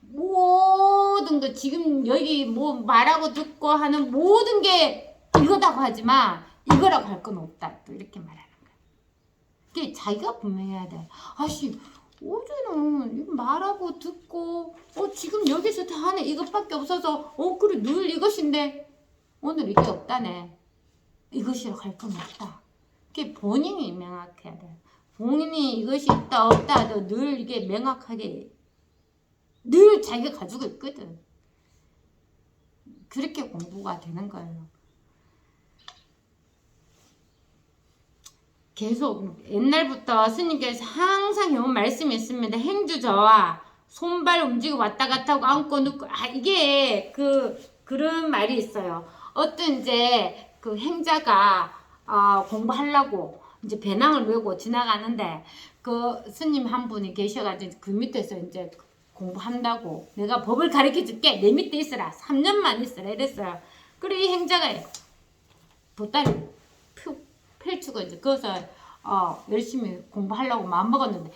모든 거 지금 여기 뭐 말하고 듣고 하는 모든 게 이거다고 하지만 이거라고 할 건 없다 또 이렇게 말하는 거야. 그게 자기가 분명해야 돼. 어제는 이거 말하고 듣고 지금 여기서 다 하네 이것밖에 없어서 그래 늘 이것인데 오늘 이게 없다네. 이것이라고 할 건 없다. 그게 본인이 명확해야 돼. 본인이 이것이 있다 없다 하도 늘 이게 명확하게 늘 자기가 가지고 있거든. 그렇게 공부가 되는 거예요. 계속 옛날부터 스님께서 항상 해온 말씀이 있습니다. 행주저와 손발 움직이고 왔다 갔다 하고 안고 눕고 이게 그런 말이 있어요. 어떤 이제 그 행자가 공부하려고 이제 배낭을 메고 지나가는데 그 스님 한 분이 계셔가지고 그 밑에서 이제 공부한다고 내가 법을 가르쳐 줄게 내 밑에 있으라 3년만 있으라 이랬어요. 그리고 이 행자가 보따리 푹 펼치고 이제 거기서 열심히 공부하려고 마음먹었는데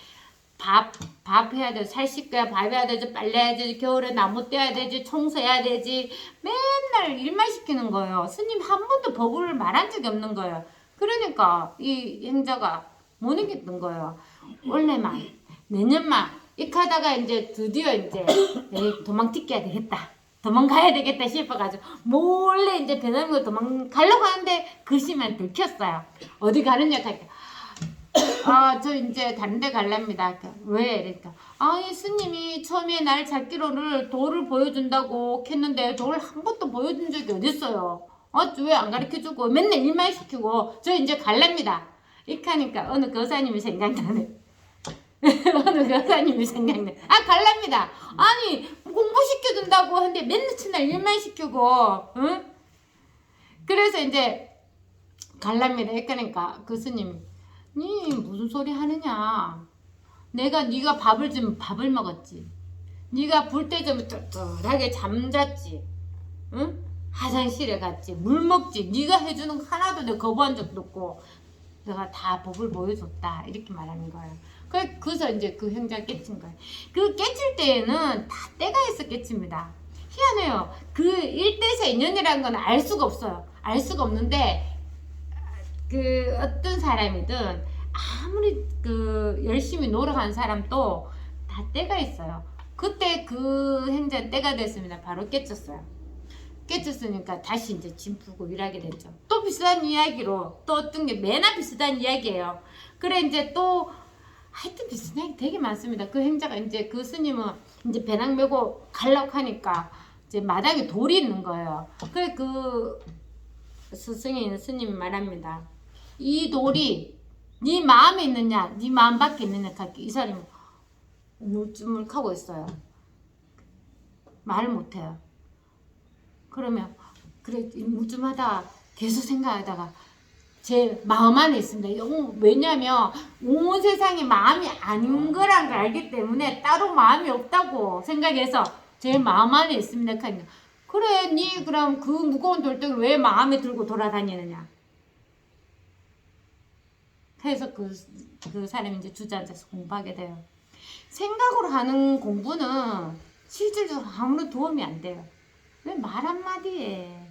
밥 해야 돼, 살 씻겨야 밥 해야 되지, 빨래해야 되지, 겨울에 나무 떼야 되지, 청소해야 되지 맨날 일만 시키는 거예요. 스님 한 번도 법을 말한 적이 없는 거예요. 그러니까 이 행자가 못 이겼던 거예요. 올해만 내년만 이렇게 하다가 이제 드디어 이제 도망튀겨야 되겠다. 도망가야 되겠다 싶어가지고 몰래 이제 배낭으로 도망가려고 하는데 글씨만 들켰어요. 어디 가느냐 하니까 저 이제 다른 데 갈랍니다. 왜? 그러니까 이 스님이 처음에 날 찾기로를 도를 보여준다고 했는데 도를 한 번도 보여준 적이 어딨어요. 왜 안 가르쳐주고 맨날 일만 시키고 저 이제 갈랍니다. 이렇게 하니까 어느 교사님이 생각나네. 어느 교사님이 생각나. 갈랍니다. 아니 공부시켜준다고 하는데 맨날 첫날 일만 시키고 응? 그래서 이제 갈랍니다. 그러니까 교수님이 니 무슨 소리 하느냐. 네가 밥을 주면 밥을 먹었지. 네가 불 때 좀 쫄쫄하게 잠잤지. 응? 화장실에 갔지. 물 먹지. 네가 해주는 거 하나도 내가 거부한 적도 없고 내가 다 법을 보여줬다. 이렇게 말하는 거예요. 그래서 이제 그 행자 깨친 거예요. 그 깨칠 때에는 다 때가 있어 깨칩니다. 희한해요. 그 1대사 인연이라는 건 알 수가 없어요. 알 수가 없는데 그 어떤 사람이든 아무리 그 열심히 노력한 사람도 다 때가 있어요. 그때 그 행자 때가 됐습니다. 바로 깨쳤어요. 깨쳤으니까 다시 이제 짐 풀고 일하게 됐죠. 또 비슷한 이야기로 또 어떤 게 맨날 비슷한 이야기예요. 그래 이제 또 하여튼 비슷한 이야기 되게 많습니다. 그 행자가 이제 그 스님은 이제 배낭 메고 가려고 하니까 이제 마당에 돌이 있는 거예요. 그래 그 스승이 스님이 말합니다. 이 돌이 네 마음에 있느냐, 네 마음 밖에 있느냐. 이 사람이 우물쭈물하고 있어요. 말을 못해요. 그러면 그래 우물쭈물하다가 계속 생각하다가 제 마음 안에 있습니다. 왜냐면 온 세상이 마음이 아닌 거란 걸 알기 때문에 따로 마음이 없다고 생각해서 제 마음 안에 있습니다. 그래 니 그럼 그 무거운 돌덩이를 왜 마음에 들고 돌아다니느냐. 그래서 그 사람이 이제 주저앉아서 공부하게 돼요. 생각으로 하는 공부는 실질적으로 아무런 도움이 안 돼요. 왜 말 한마디에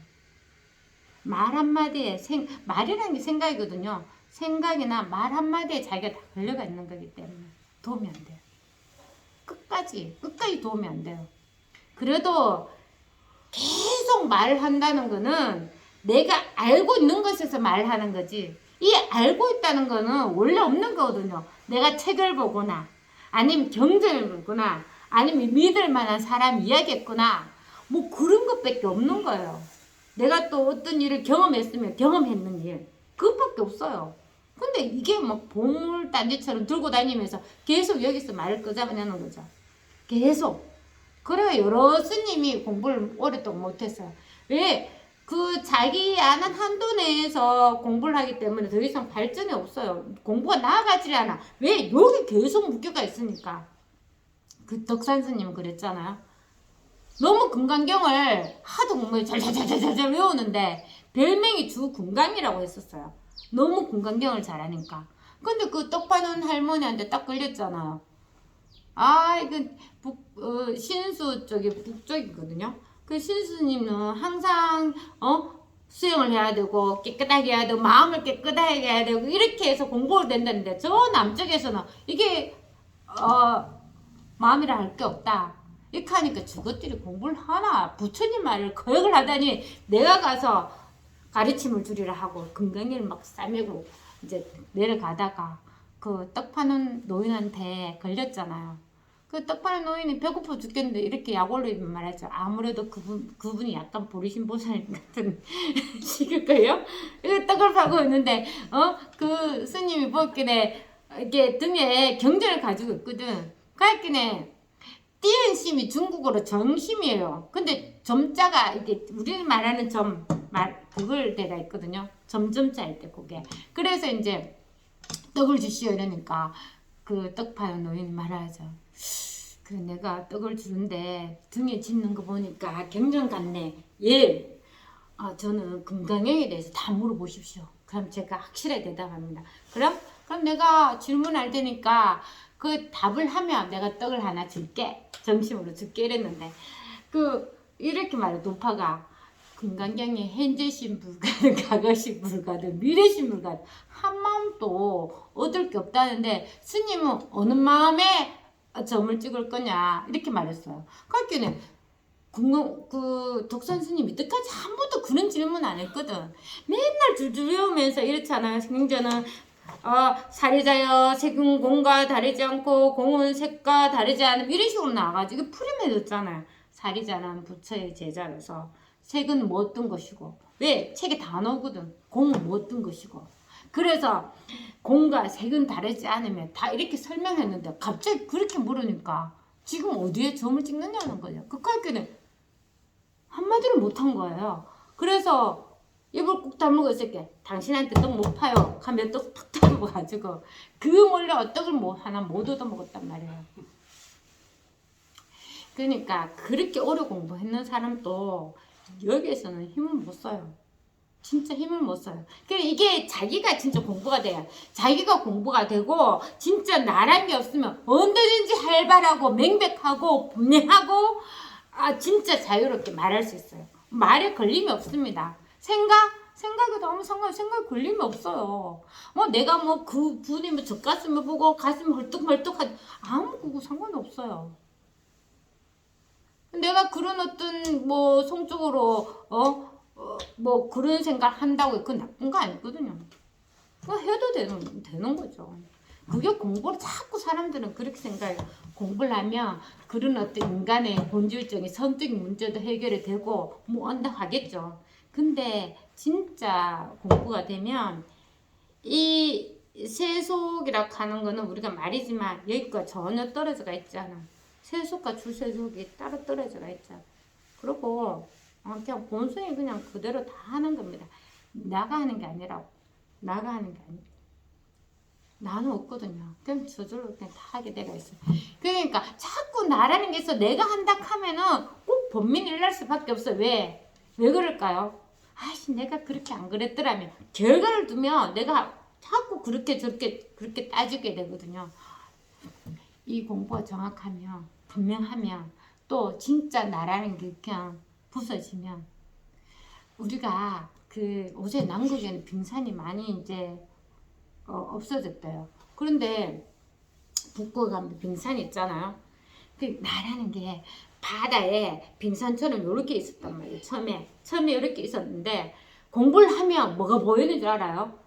말이라는 게 생각이거든요. 생각이나 말 한마디에 자기가 다 걸려가 있는 거기 때문에 도움이 안 돼요. 끝까지 도움이 안 돼요. 그래도 계속 말한다는 거는 내가 알고 있는 것에서 말하는 거지, 이 알고 있다는 거는 원래 없는 거거든요. 내가 책을 보거나 아니면 경전을 보거나 아니면 믿을 만한 사람 이야기했거나 뭐 그런 것밖에 없는 거예요. 내가 또 어떤 일을 경험했으면 경험했는 일 그것밖에 없어요. 근데 이게 막 보물단지처럼 들고 다니면서 계속 여기서 말을 끄잡아내는 거죠. 계속. 그래 여러 스님이 공부를 오랫동안 못했어요. 왜? 그 자기 아는 한도 내에서 공부를 하기 때문에 더 이상 발전이 없어요. 공부가 나아가지 않아. 왜? 여기 계속 묶여가 있으니까. 그 덕산 스님은 그랬잖아요. 너무 금강경을 하도 공부해 잘잘잘잘 외우는데 별명이 주금강이라고 했었어요. 너무 금강경을 잘하니까. 근데 그 떡파는 할머니한테 딱 걸렸잖아요. 아 이거 신수 쪽이 북쪽이거든요. 그 신수님은 항상 수영을 해야 되고 깨끗하게 해야 되고 마음을 깨끗하게 해야 되고 이렇게 해서 공부를 된다는데 저 남쪽에서는 이게 마음이라 할 게 없다. 이렇게 하니까 저것들이 공부를 하나 부처님 말을 거역을 하다니 내가 가서 가르침을 주리라 하고 금강경을 막 싸매고 이제 내려가다가 그 떡 파는 노인한테 걸렸잖아요. 그 떡 파는 노인이 배고파 죽겠는데 이렇게 약 올리면 말하죠. 아무래도 그분이 약간 보리신 보살 같은 식일 거예요. 이거 떡을 파고 있는데 그 스님이 보기에 이렇게 등에 경전을 가지고 있거든. 그랬기에 띠은심이 중국어로 정심이에요. 근데 점자가 이게 우리 말하는 그걸 때가 있거든요. 점점자일 때 그게. 그래서 이제 떡을 주시오 이러니까 그 떡 파는 노인이 말하죠. 그 내가 떡을 주는데 등에 짚는 거 보니까 경전 같네. 예. 저는 금강경에 대해서 다 물어보십시오. 그럼 제가 확실하게 대답합니다. 그럼 내가 질문할 테니까 그 답을 하면 내가 떡을 하나 줄게. 점심으로 줄게 이랬는데 이렇게 말해. 도파가 금강경에 현재신 불가능, 과거신 불가능, 미래신 불가능 한 마음도 얻을 게 없다는데 스님은 어느 마음에 점을 찍을 거냐 이렇게 말했어요. 그러니까 그 덕산 스님 이때까지 한 번도 그런 질문 안 했거든. 맨날 줄줄 외우면서 이렇잖아요. 생전은 사리자여 색은 공과 다르지 않고 공은 색과 다르지 않음 이런 식으로 나와가지고 풀이해줬잖아요. 사리자는 부처의 제자로서 색은 뭐 어떤 것이고 왜? 책에 다 나오거든. 공은 뭐 어떤 것이고 그래서 공과 색은 다르지 않으면 다 이렇게 설명했는데 갑자기 그렇게 물으니까 지금 어디에 점을 찍느냐는 거예요. 그까지는 한마디를 못한 거예요. 그래서 입을 꾹 다물고 있을게. 당신한테 떡 못 파요. 하면 떡 팍 다물어가지고 그 몰래 떡을 하나 못 얻어먹었단 말이에요. 그러니까 그렇게 오래 공부했는 사람도 여기에서는 힘을 못 써요. 진짜 힘을 못 써요. 그러니까 이게 자기가 진짜 공부가 돼요. 자기가 공부가 되고 진짜 나란 게 없으면 언제든지 활발하고 맹백하고 분명하고 진짜 자유롭게 말할 수 있어요. 말에 걸림이 없습니다. 생각 생각에도 아무 생각 걸림이 없어요. 뭐 내가 뭐 그 분이 뭐 젖가슴을 보고 가슴이 헐떡헐떡하지 아무 그거 상관이 없어요. 내가 그런 어떤 뭐 성적으로 뭐 그런 생각 한다고 그건 나쁜 거 아니거든요. 그거 해도 되는 거죠. 그게 공부를 자꾸 사람들은 그렇게 생각해요. 공부를 하면 그런 어떤 인간의 본질적인 성적인 문제도 해결이 되고 뭐 한다 하겠죠. 근데 진짜 공부가 되면 이 세속이라고 하는 거는 우리가 말이지만 여기가 전혀 떨어져가 있잖아. 세속과 줄세속이 따로 떨어져가 있잖아. 그리고 그냥 본성이 그냥 그대로 다 하는 겁니다. 나가 하는 게 아니라고. 나가 하는 게 아니고. 나는 없거든요. 그럼 저절로 그냥 다 하게 돼가 있어요. 그러니까 자꾸 나라는 게 있어. 내가 한다 하면은 꼭 본민이 일날 수밖에 없어. 왜? 왜 그럴까요? 아이씨 내가 그렇게 안 그랬더라면 결과를 두면 내가 자꾸 그렇게 따지게 되거든요. 이 공부가 정확하면 분명하면 또 진짜 나라는 게 그냥 부서지면 우리가 그 요새 남극에는 빙산이 많이 이제 없어졌대요. 그런데 북극 가면 빙산이 있잖아요. 그 나라는 게 바다에 빙산처럼 이렇게 있었단 말이에요. 처음에 이렇게 있었는데 공부를 하면 뭐가 보이는 줄 알아요?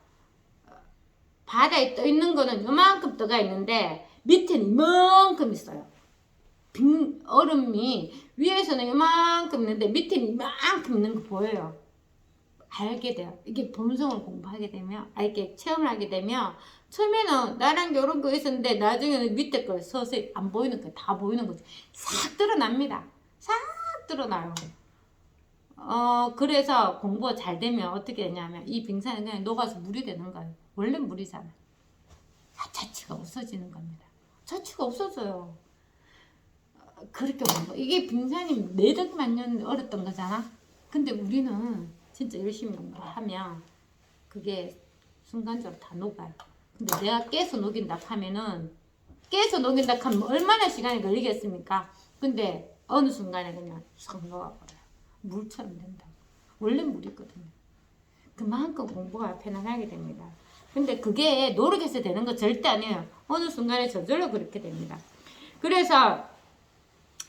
바다에 떠 있는 거는 요만큼 떠가 있는데 밑에는 이만큼 있어요. 얼음이 위에서는 이만큼 있는데 밑에는 이만큼 있는 거 보여요. 알게 돼요. 이게 본성을 공부하게 되면, 이렇게 체험을 하게 되면, 처음에는 나랑 이런 거 있었는데, 나중에는 밑에 거 서서히 안 보이는 거 다 보이는 거죠. 싹 드러납니다. 싹 드러나요. 그래서 공부가 잘 되면 어떻게 되냐면, 이 빙산은 그냥 녹아서 물이 되는 거예요. 원래 물이잖아. 자취가 없어지는 겁니다. 자취가 없어져요. 그렇게 공부. 이게 빙산이 몇억만 년 얼었던 거잖아. 근데 우리는 진짜 열심히 공부하면 그게 순간적으로 다 녹아요. 근데 내가 깨서 녹인다 하면은 얼마나 시간이 걸리겠습니까? 근데 어느 순간에 그냥 싹 녹아버려요. 물처럼 된다고. 원래 물이거든요. 그만큼 공부가 편안하게 됩니다. 근데 그게 노력해서 되는 거 절대 아니에요. 어느 순간에 저절로 그렇게 됩니다. 그래서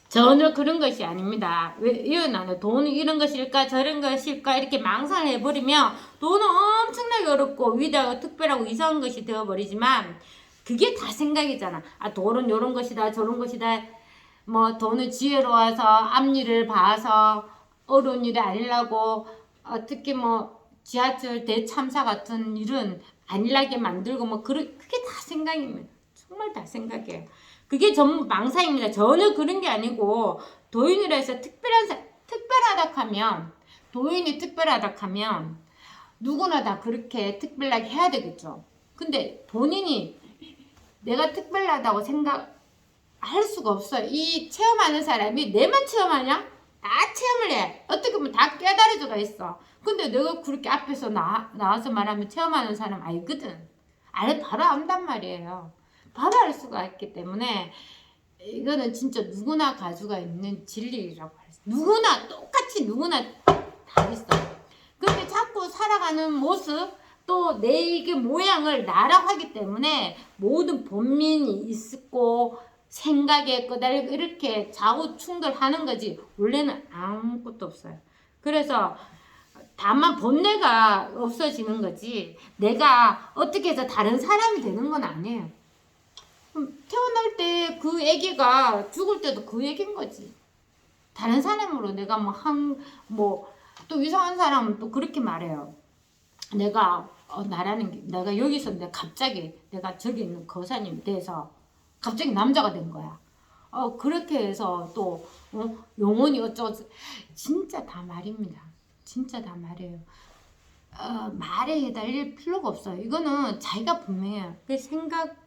전혀 그런 것이 아닙니다. 왜 이어나는 돈은 이런 것일까 저런 것일까 이렇게 망상을 해버리면 돈은 엄청나게 어렵고 위대하고 특별하고 이상한 것이 되어버리지만 그게 다 생각이잖아. 돈은 이런 것이다 저런 것이다. 뭐 돈은 지혜로워서 앞일을 봐서 어려운 일이 아니라고 특히 뭐 지하철 대참사 같은 일은 아니라게 만들고 뭐 그게 다 생각입니다. 정말 다 생각이에요. 그게 전부 망상입니다. 전혀 그런 게 아니고 도인이라 해서 특별하다 하면 도인이 특별하다 하면 누구나 다 그렇게 특별하게 해야 되겠죠. 근데 본인이 내가 특별하다고 생각할 수가 없어요. 이 체험하는 사람이 내만 체험하냐? 다 체험을 해. 어떻게 보면 다 깨달을 수가 있어. 근데 내가 그렇게 앞에서 나와서 말하면 체험하는 사람 알거든. 바로 안단 말이에요. 바로 알 수가 있기 때문에 이거는 진짜 누구나 가지고 있는 진리라고 할 수. 누구나 다 있어요. 그렇게 자꾸 살아가는 모습 또 내 이게 모양을 나라고 하기 때문에 모든 본민이 있고 생각에 끄달리고 이렇게 좌우 충돌하는 거지 원래는 아무것도 없어요. 그래서 다만 본내가 없어지는 거지 내가 어떻게 해서 다른 사람이 되는 건 아니에요. 태어날 때 그 애기가 죽을 때도 그 애기인 거지. 다른 사람으로 내가 또 이상한 사람은 또 그렇게 말해요. 내가 내가 여기서 갑자기 내가 저기 있는 거사님이 돼서 갑자기 남자가 된 거야. 그렇게 해서 또 영혼이 어쩌고 진짜 다 말입니다. 진짜 다 말이에요. 말에 해달릴 필요가 없어요. 이거는 자기가 분명해요. 그 생각이라고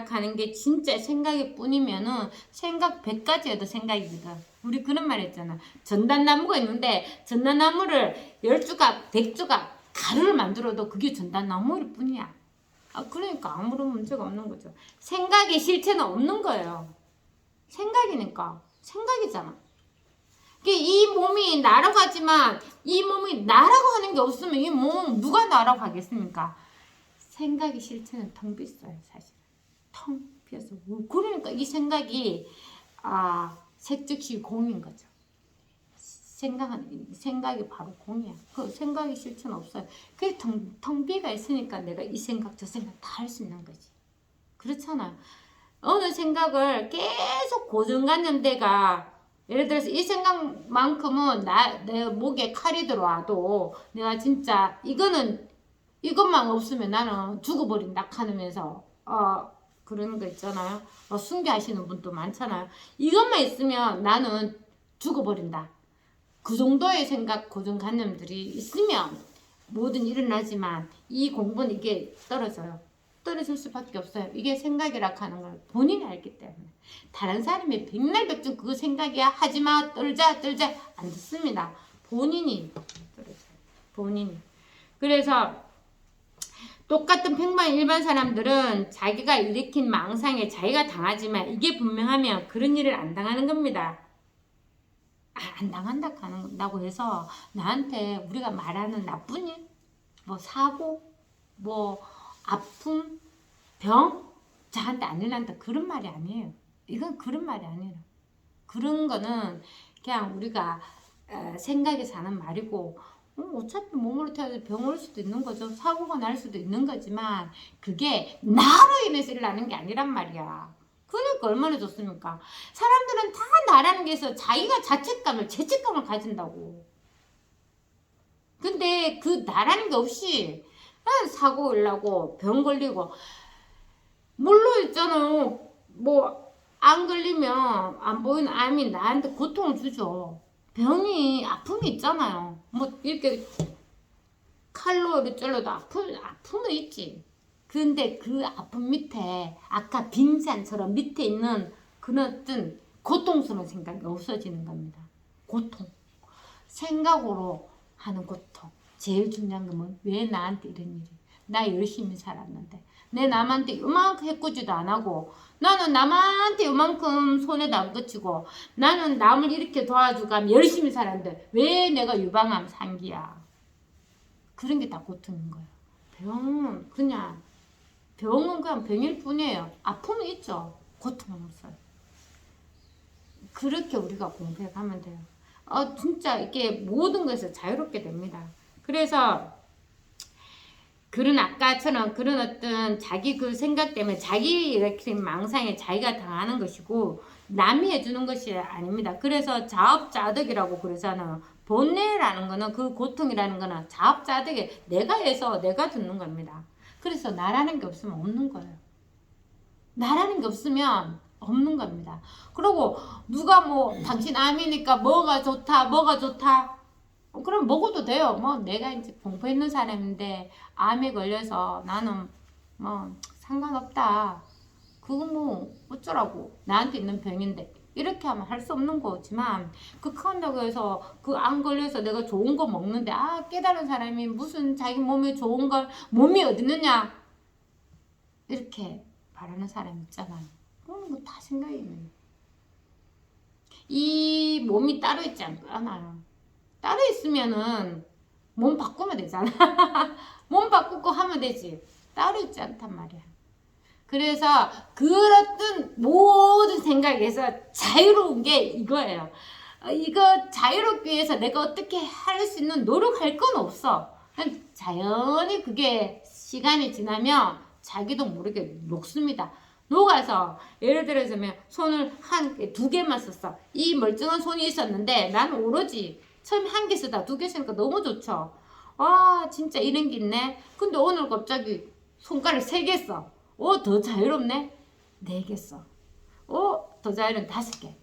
하는 게 진짜 생각일 뿐이면은 생각 100가지 해도 생각이거든. 우리 그런 말 했잖아. 전단나무가 있는데 전단나무를 10조각, 100조각 가루를 만들어도 그게 전단나무일 뿐이야. 그러니까 아무런 문제가 없는 거죠. 생각의 실체는 없는 거예요. 생각이니까. 생각이잖아. 이 몸이 날아가지만 이 몸이 나라고 하는 게 없으면 이 몸 누가 나라고 하겠습니까? 생각이 실체는 텅 비어요. 사실 텅 비어서. 그러니까 이 생각이 색즉시 공인 거죠. 생각이 바로 공이야. 그 생각이 실체는 없어요. 그게 텅 비가 있으니까 내가 이 생각 저 생각 다 할 수 있는 거지. 그렇잖아요. 어느 생각을 계속 고정관념대가, 예를 들어서 이 생각만큼은 내 목에 칼이 들어와도 내가 진짜 이것만 없으면 나는 죽어버린다 하면서 그런 거 있잖아요. 순교하시는 분도 많잖아요. 이것만 있으면 나는 죽어버린다. 그 정도의 생각 고정관념들이 있으면 뭐든 일어나지만 이 공부는 이게 떨어질 수밖에 없어요. 이게 생각이라 하는 걸 본인이 알기 때문에. 다른 사람이 백날백중 그 생각이야 하지마 떨자 안 듣습니다. 본인이 떨어져요. 본인이. 그래서 똑같은 평범한 일반 사람들은 자기가 일으킨 망상에 자기가 당하지만 이게 분명하면 그런 일을 안 당하는 겁니다. 안 당한다고 해서 나한테 우리가 말하는 나쁜 일, 뭐 사고, 뭐 아픔, 병, 저한테 안 일난다 그런 말이 아니에요. 이건 그런 말이 아니에요. 그런 거는 그냥 우리가 생각에서 하는 말이고, 어차피 몸으로 태어나서 병 올 수도 있는 거죠. 사고가 날 수도 있는 거지만 그게 나로 인해서 일어나는 게 아니란 말이야. 그러니까 얼마나 좋습니까? 사람들은 다 나라는 게 있어. 자기가 죄책감을 가진다고. 근데 그 나라는 게 없이 사고 일나고 병 걸리고, 물론 있잖아요. 뭐 안 걸리면 안 보이는 암이 나한테 고통을 주죠. 병이 아픔이 있잖아요. 뭐 이렇게 칼로 이렇게 찔러도 아픔은 있지. 근데 그 아픔 밑에 아까 빙산처럼 밑에 있는 그런 어떤 고통스러운 생각이 없어지는 겁니다. 고통. 생각으로 하는 고통. 제일 중요한 건 왜 나한테 이런 일이. 나 열심히 살았는데 내 남한테 이만큼 해코지도 안 하고, 나는 남한테 이만큼 손에도 안 거치고, 나는 남을 이렇게 도와주고 열심히 살았는데 왜 내가 유방암 상기야. 그런 게 다 고통인 거예요. 병은 그냥 병일 뿐이에요. 아픔은 있죠. 고통은 없어요. 그렇게 우리가 공부해 가면 돼요. 진짜 이게 모든 것에서 자유롭게 됩니다. 그래서 그런 아까처럼 그런 어떤 자기 그 생각 때문에 자기 이렇게 망상에 자기가 당하는 것이고 남이 해주는 것이 아닙니다. 그래서 자업자득이라고 그러잖아요. 본래라는 거는, 그 고통이라는 거는 자업자득에 내가 해서 내가 듣는 겁니다. 그래서 나라는 게 없으면 없는 거예요. 나라는 게 없으면 없는 겁니다. 그리고 누가 뭐 당신 암이니까 뭐가 좋다 그럼 먹어도 돼요. 뭐 내가 이제 공부했는 사람인데 암에 걸려서 나는 뭐 상관없다. 그거 뭐 어쩌라고. 나한테 있는 병인데. 이렇게 하면 할 수 없는 거지만, 극한다고 해서 그 안 걸려서 내가 좋은 거 먹는데 깨달은 사람이 무슨 자기 몸에 좋은 걸 몸이 어디 있느냐 이렇게 바라는 사람 있잖아요. 그런 거 다 생각이에요. 이 몸이 따로 있지 않아요. 따로 있으면은 몸 바꾸면 되잖아. 몸 바꾸고 하면 되지. 따로 있지 않단 말이야. 그래서 그런 모든 생각에서 자유로운 게 이거예요. 이거 자유롭기 위해서 내가 어떻게 할 수 있는 노력할 건 없어. 그냥 자연히 그게 시간이 지나면 자기도 모르게 녹습니다. 녹아서, 예를 들어서 손을 두 개만 썼어. 이 멀쩡한 손이 있었는데 나는 오로지 처음에 한 개 쓰다 두 개 쓰니까 너무 좋죠. 진짜 이런 게 있네. 근데 오늘 갑자기 손가락 3개 써. 더 자유롭네. 4개 써. 더 자유로운 5개.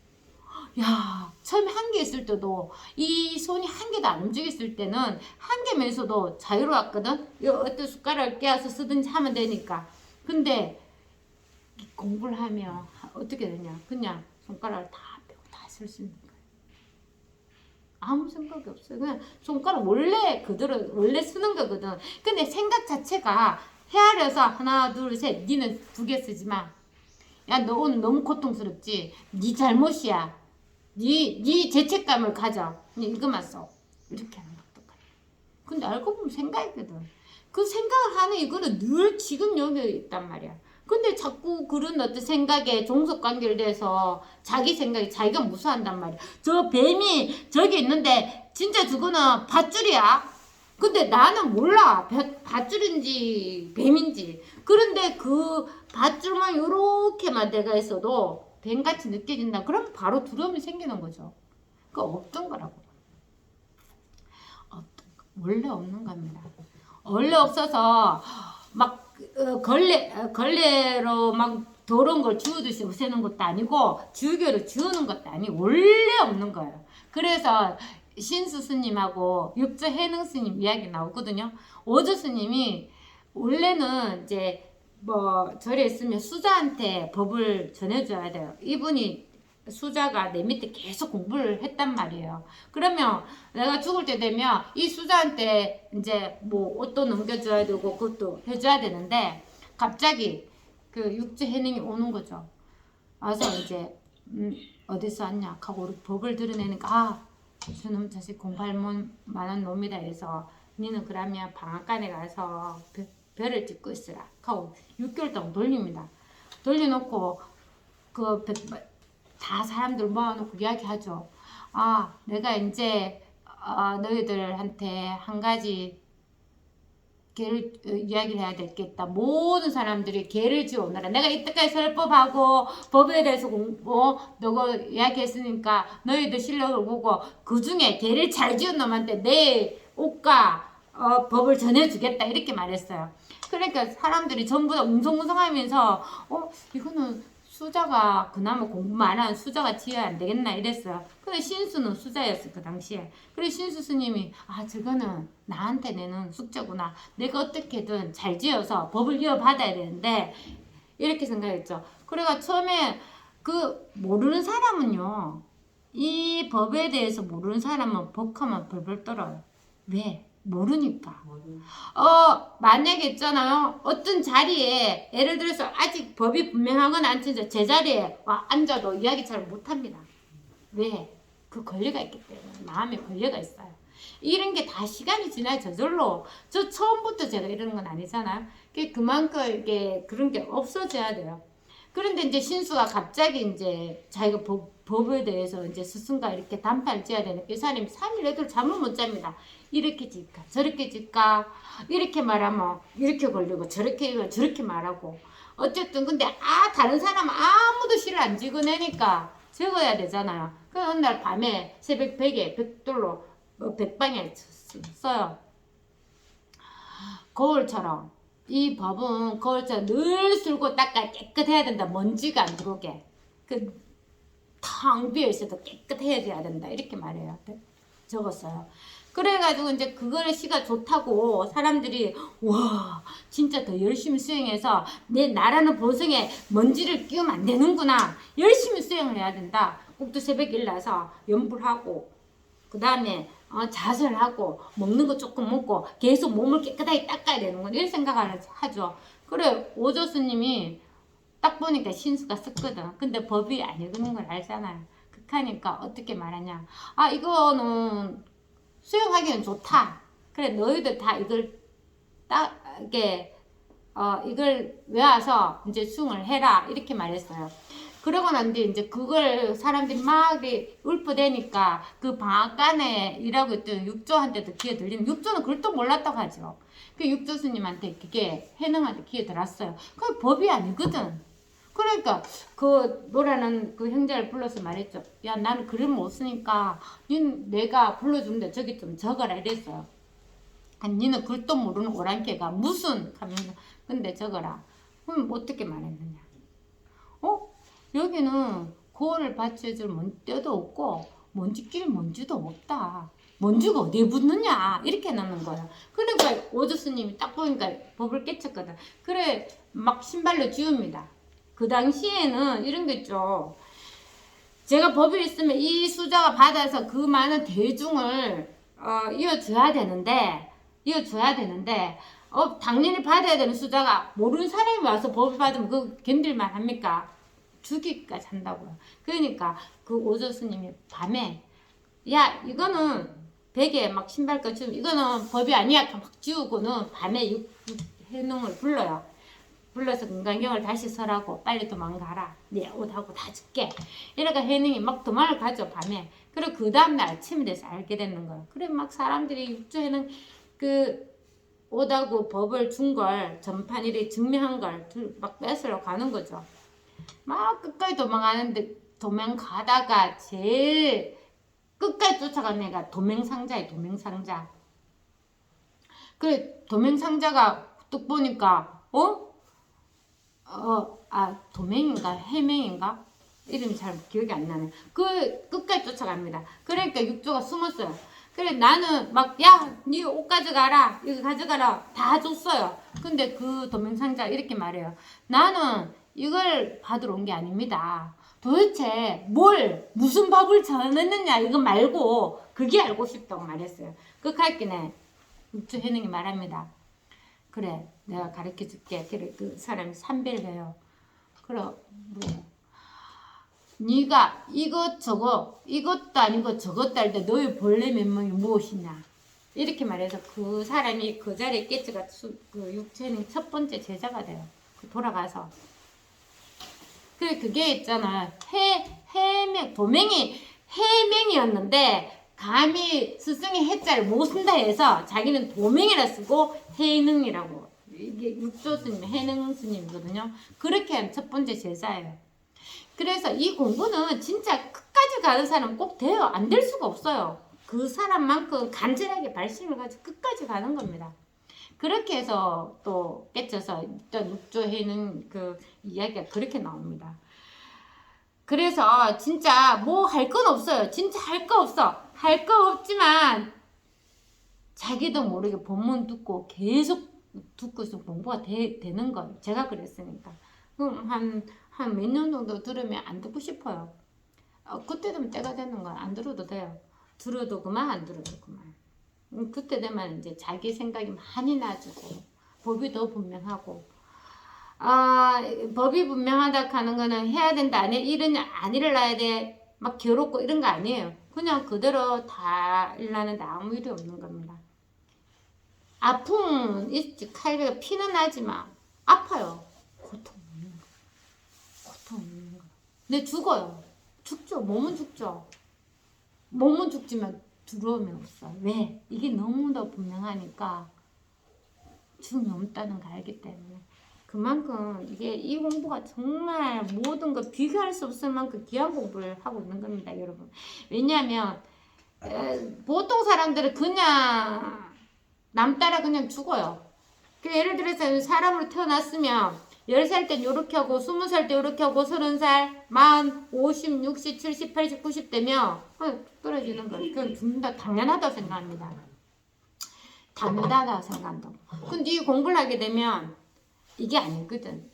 야, 처음에 한 개 있을 때도 이 손이 한 개도 안 움직였을 때는 한 개만 있어도 자유로웠거든. 어떤 숟가락을 껴서 쓰든지 하면 되니까. 근데 공부를 하면 어떻게 되냐. 그냥 손가락을 다 빼고 다 쓸 수 있는 거예요. 아무 생각이 없어요. 그냥 손가락 원래 쓰는 거거든. 근데 생각 자체가 헤아려서 하나 둘 셋, 니는 2개 쓰지 마. 야, 너 오늘 너무 고통스럽지? 니 잘못이야. 니 죄책감을 가져. 그냥 이것만 써. 이렇게 하는 것도. 근데 알고 보면 생각이거든. 그 생각을 하는 이거는 늘 지금 여기 있단 말이야. 근데 자꾸 그런 어떤 생각에 종속 관계돼서 자기 생각이 자기가 무서워한단 말이야. 저 뱀이 저기 있는데 진짜 저거는 밧줄이야. 근데 나는 몰라. 밧줄인지 뱀인지. 그런데 그 밧줄만 요렇게만 내가 있어도 뱀같이 느껴진다. 그럼 바로 두려움이 생기는 거죠. 그거 없던 거라고. 원래 없는 겁니다. 원래 없어서 막 걸레로 막 더러운 걸 주우듯이 없애는 것도 아니고 주교로 지우는 것도 아니고 원래 없는 거예요. 그래서 신수 스님하고 육조 해능 스님 이야기 나오거든요. 오조 스님이 원래는 이제 뭐 절에 있으면 수자한테 법을 전해줘야 돼요. 이분이 수자가 내 밑에 계속 공부를 했단 말이에요. 그러면 내가 죽을 때 되면 이 수자한테 이제 뭐 옷도 넘겨줘야 되고 그것도 해줘야 되는데 갑자기 그 육지 해능이 오는 거죠. 와서 이제 어디서 왔냐 하고 우리 법을 드러내니까 아 저놈 자식 공부할 만한 놈이다 해서 니는 그러면 방앗간에 가서 별을 찍고 있으라 하고 6개월 동안 돌립니다. 돌려놓고 다 사람들 모아놓고 이야기하죠. 아, 내가 이제 너희들한테 한 가지 개를 이야기를 해야 되겠다. 모든 사람들이 개를 지어오너라. 내가 이때까지 설법하고 법에 대해서 너가 이야기했으니까 너희들 실력을 보고 그 중에 개를 잘 지은 놈한테 내 옷과 법을 전해주겠다. 이렇게 말했어요. 그러니까 사람들이 전부 다 웅성웅성하면서 이거는 수자가 그나마 공부 많은 수자가 지어야 안 되겠나 이랬어요. 근데 신수는 수자였어 그 당시에. 그래 신수 스님이 아 저거는 나한테 내는 숙제구나. 내가 어떻게든 잘 지어서 법을 이어받아야 되는데 이렇게 생각했죠. 그래가 처음에 그 모르는 사람은요. 이 법에 대해서 모르는 사람은 법하면 벌벌 떨어요. 왜? 모르니까. 만약에 있잖아요. 어떤 자리에, 예를 들어서 아직 법이 분명하거나 않지, 제자리에 와 앉아도 이야기 잘 못합니다. 왜? 그 권리가 있기 때문에. 마음에 권리가 있어요. 이런 게 다 시간이 지나야 저절로, 저 처음부터 제가 이러는 건 아니잖아요. 그만큼 이게 그런 게 없어져야 돼요. 그런데 이제 신수가 갑자기 이제 자기가 법에 대해서 이제 스승과 이렇게 단판을 지어야 되는 이 사람이 3일 내도록 잠을 못 잡니다. 이렇게 질까 저렇게 질까 이렇게 말하면 이렇게 걸리고 저렇게 말하고 어쨌든 근데 다른 사람 아무도 시를 안 찍어내니까 적어야 되잖아요. 그래서 어느 날 밤에 새벽 벽에 벽돌로 백방에 써요. 거울처럼 이 법은 거울처럼 늘 쓸고 닦아 깨끗해야 된다. 먼지가 안 들어오게. 텅 비어 있어도 깨끗해져야 된다. 이렇게 말해요. 적었어요. 그래가지고 이제 그거를 시가 좋다고 사람들이 와 진짜 더 열심히 수행해서 내 나라는 보성에 먼지를 끼우면 안 되는구나. 열심히 수행을 해야 된다. 꼭두 새벽에 일어나서 염불하고 그 다음에 자설하고 먹는 거 조금 먹고 계속 몸을 깨끗하게 닦아야 되는 건 이런 생각을 하죠. 그래 오조 스님이 딱 보니까 신수가 썼거든. 근데 법이 안 읽는 걸 알잖아요. 극하니까 어떻게 말하냐. 이거는 수용하기는 좋다. 그래 너희들 다 이걸 딱게 이걸 외워서 이제 수용을 해라 이렇게 말했어요. 그러고 난 뒤에 이제 그걸 사람들이 막 울프대니까 그 방앗간에 일하고 있던 육조한테도 기회 들리면 육조는 그걸 또 몰랐다고 하죠. 그 육조 스님한테 그게 해능한테 기회 들었어요. 그게 법이 아니거든. 그러니까 그 노래는 그 형제를 불러서 말했죠. 야 나는 글을 못 쓰니까 내가 불러주는데 저기 좀 적어라 이랬어요. 니는 글도 모르는 오랑캐가 무슨 하면서 근데 적어라. 그럼 어떻게 말했느냐. 여기는 고을을 받쳐줄 떼도 없고 먼지길 먼지도 없다. 먼지가 어디에 붙느냐 이렇게 나는 거야. 그러니까 오조 스님이 딱 보니까 법을 깨쳤거든. 그래 막 신발로 지웁니다. 그 당시에는 이런 게 있죠. 제가 법이 있으면 이 수자가 받아서 그 많은 대중을 이어줘야 되는데 당연히 받아야 되는 수자가 모르는 사람이 와서 법을 받으면 그 견딜만 합니까? 죽이기까지 한다고요. 그러니까 그 오조 스님이 밤에 야 이거는 베개 막 신발끈 지금 이거는 법이 아니야 막 지우고는 밤에 해농을 불러요. 불러서 금강경을 다시 설하고 빨리 도망가라. 네 옷하고 다 줄게. 이러니까 해능이 막 도망을 가죠 밤에. 그리고 그 다음날 아침이 돼서 알게 되는 거예요. 그래 막 사람들이 육조해는 그 옷하고 법을 준 걸 전판 이렇게 증명한 걸 막 뺏으러 가는 거죠. 막 끝까지 도망가는데 도망가다가 제일 끝까지 쫓아간 애가 도맹상자예요. 도맹상자. 그래 도맹상자가 뚝 보니까 도맹인가 해맹인가 이름이 잘 기억이 안 나네. 그 끝까지 쫓아갑니다. 그러니까 육조가 숨었어요. 그래 나는 막 야 니 옷 가져가라 이거 가져가라 다 줬어요. 근데 그 도맹상자 이렇게 말해요. 나는 이걸 받으러 온 게 아닙니다. 도대체 무슨 밥을 전했느냐 이거 말고 그게 알고 싶다고 말했어요. 그 갈기네 육조 해능이 말합니다. 그래 내가 가르쳐 줄게. 그래 그 사람이 삼배를 해요. 그래 뭐 네가 이것저것 이것도 아니고 저것도 할 때 너의 본래 면목이 무엇이냐 이렇게 말해서 그 사람이 그 자리에 있겠지가 그 육체는 첫 번째 제자가 돼요. 돌아가서 그래 그게 있잖아 해명 도맹이 해명이었는데 감히 스승이 해자를 못 쓴다 해서 자기는 도맹이라 쓰고 해능이라고 이게 육조 스님 해능 스님이거든요. 그렇게 한 첫 번째 제자예요. 그래서 이 공부는 진짜 끝까지 가는 사람은 꼭 돼요. 안 될 수가 없어요. 그 사람만큼 간절하게 발심을 가지고 끝까지 가는 겁니다. 그렇게 해서 또 깨쳐서 일단 육조해는 그 이야기가 그렇게 나옵니다. 그래서 진짜 뭐 할 건 없어요. 진짜 할 거 없어. 할 거 없지만 자기도 모르게 본문 듣고 계속 듣고 있으면 공부가 되는 거예요. 제가 그랬으니까. 그럼 한 몇 년 정도 들으면 안 듣고 싶어요. 그때 되면 때가 되는 거야. 안 들어도 돼요. 들어도 그만 안 들어도 그만. 그때 되면 이제 자기 생각이 많이 나지고 법이 더 분명하고 법이 분명하다 하는 거는 해야 된다 안 해, 안 일어나야 돼 막 괴롭고 이런 거 아니에요. 그냥 그대로 다 일어나는데 아무 일이 없는 겁니다. 아픔은 있지. 칼가 피는 나지만 아파요. 고통 없는 거. 고통 없는 거. 근데 죽어요. 죽죠. 몸은 죽죠. 몸은 죽지만 두려움이 없어. 왜? 이게 너무나 분명하니까 죽음이 없다는 걸 알기 때문에. 그만큼 이게 이 공부가 정말 모든 거 비교할 수 없을 만큼 귀한 공부를 하고 있는 겁니다, 여러분. 왜냐하면 보통 사람들은 그냥 남 따라 그냥 죽어요. 예를 들어서 사람으로 태어났으면 10살 땐 요렇게 하고 20살 때 요렇게 하고 30살, 40, 50, 60, 70, 80, 90 되면 떨어지는 거예요. 그건 죽는다 당연하다고 생각합니다. 당연하다고 생각한다고. 근데 이 공부를 하게 되면 이게 아니거든.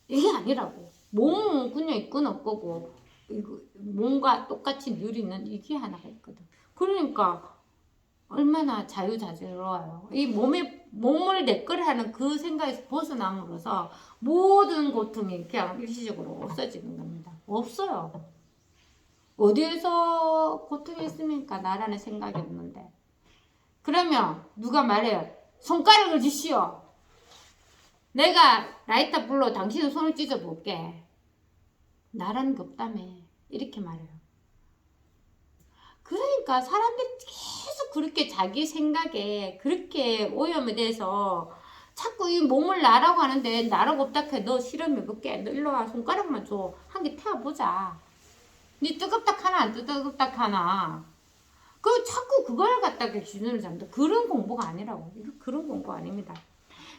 이게 아니라고. 몸은 그냥 있거나 없고 몸과 똑같이 누리는 이게 하나가 있거든. 그러니까 얼마나 자유자재로워요. 이 몸을 내 거를 하는 그 생각에서 벗어남으로써 모든 고통이 그냥 일시적으로 없어지는 겁니다. 없어요. 어디에서 고통이 있습니까? 나라는 생각이 없는데. 그러면 누가 말해요. 손가락을 주시오. 내가 라이터 불로 당신의 손을 찢어볼게. 나라는 게 없다며. 이렇게 말해요. 그러니까 사람들이 계속 그렇게 자기 생각에 그렇게 오염이 돼서 자꾸 이 몸을 나라고 하는데 나라고 없다 해. 너 실험해볼게. 너 일로 와. 손가락만 줘. 한 개 태워보자. 니 뜨겁다 하나 안 뜨겁다 하나. 자꾸 그걸 갖다가 기준으로 잡는다. 그런 공부가 아니라고. 그런 공부 아닙니다.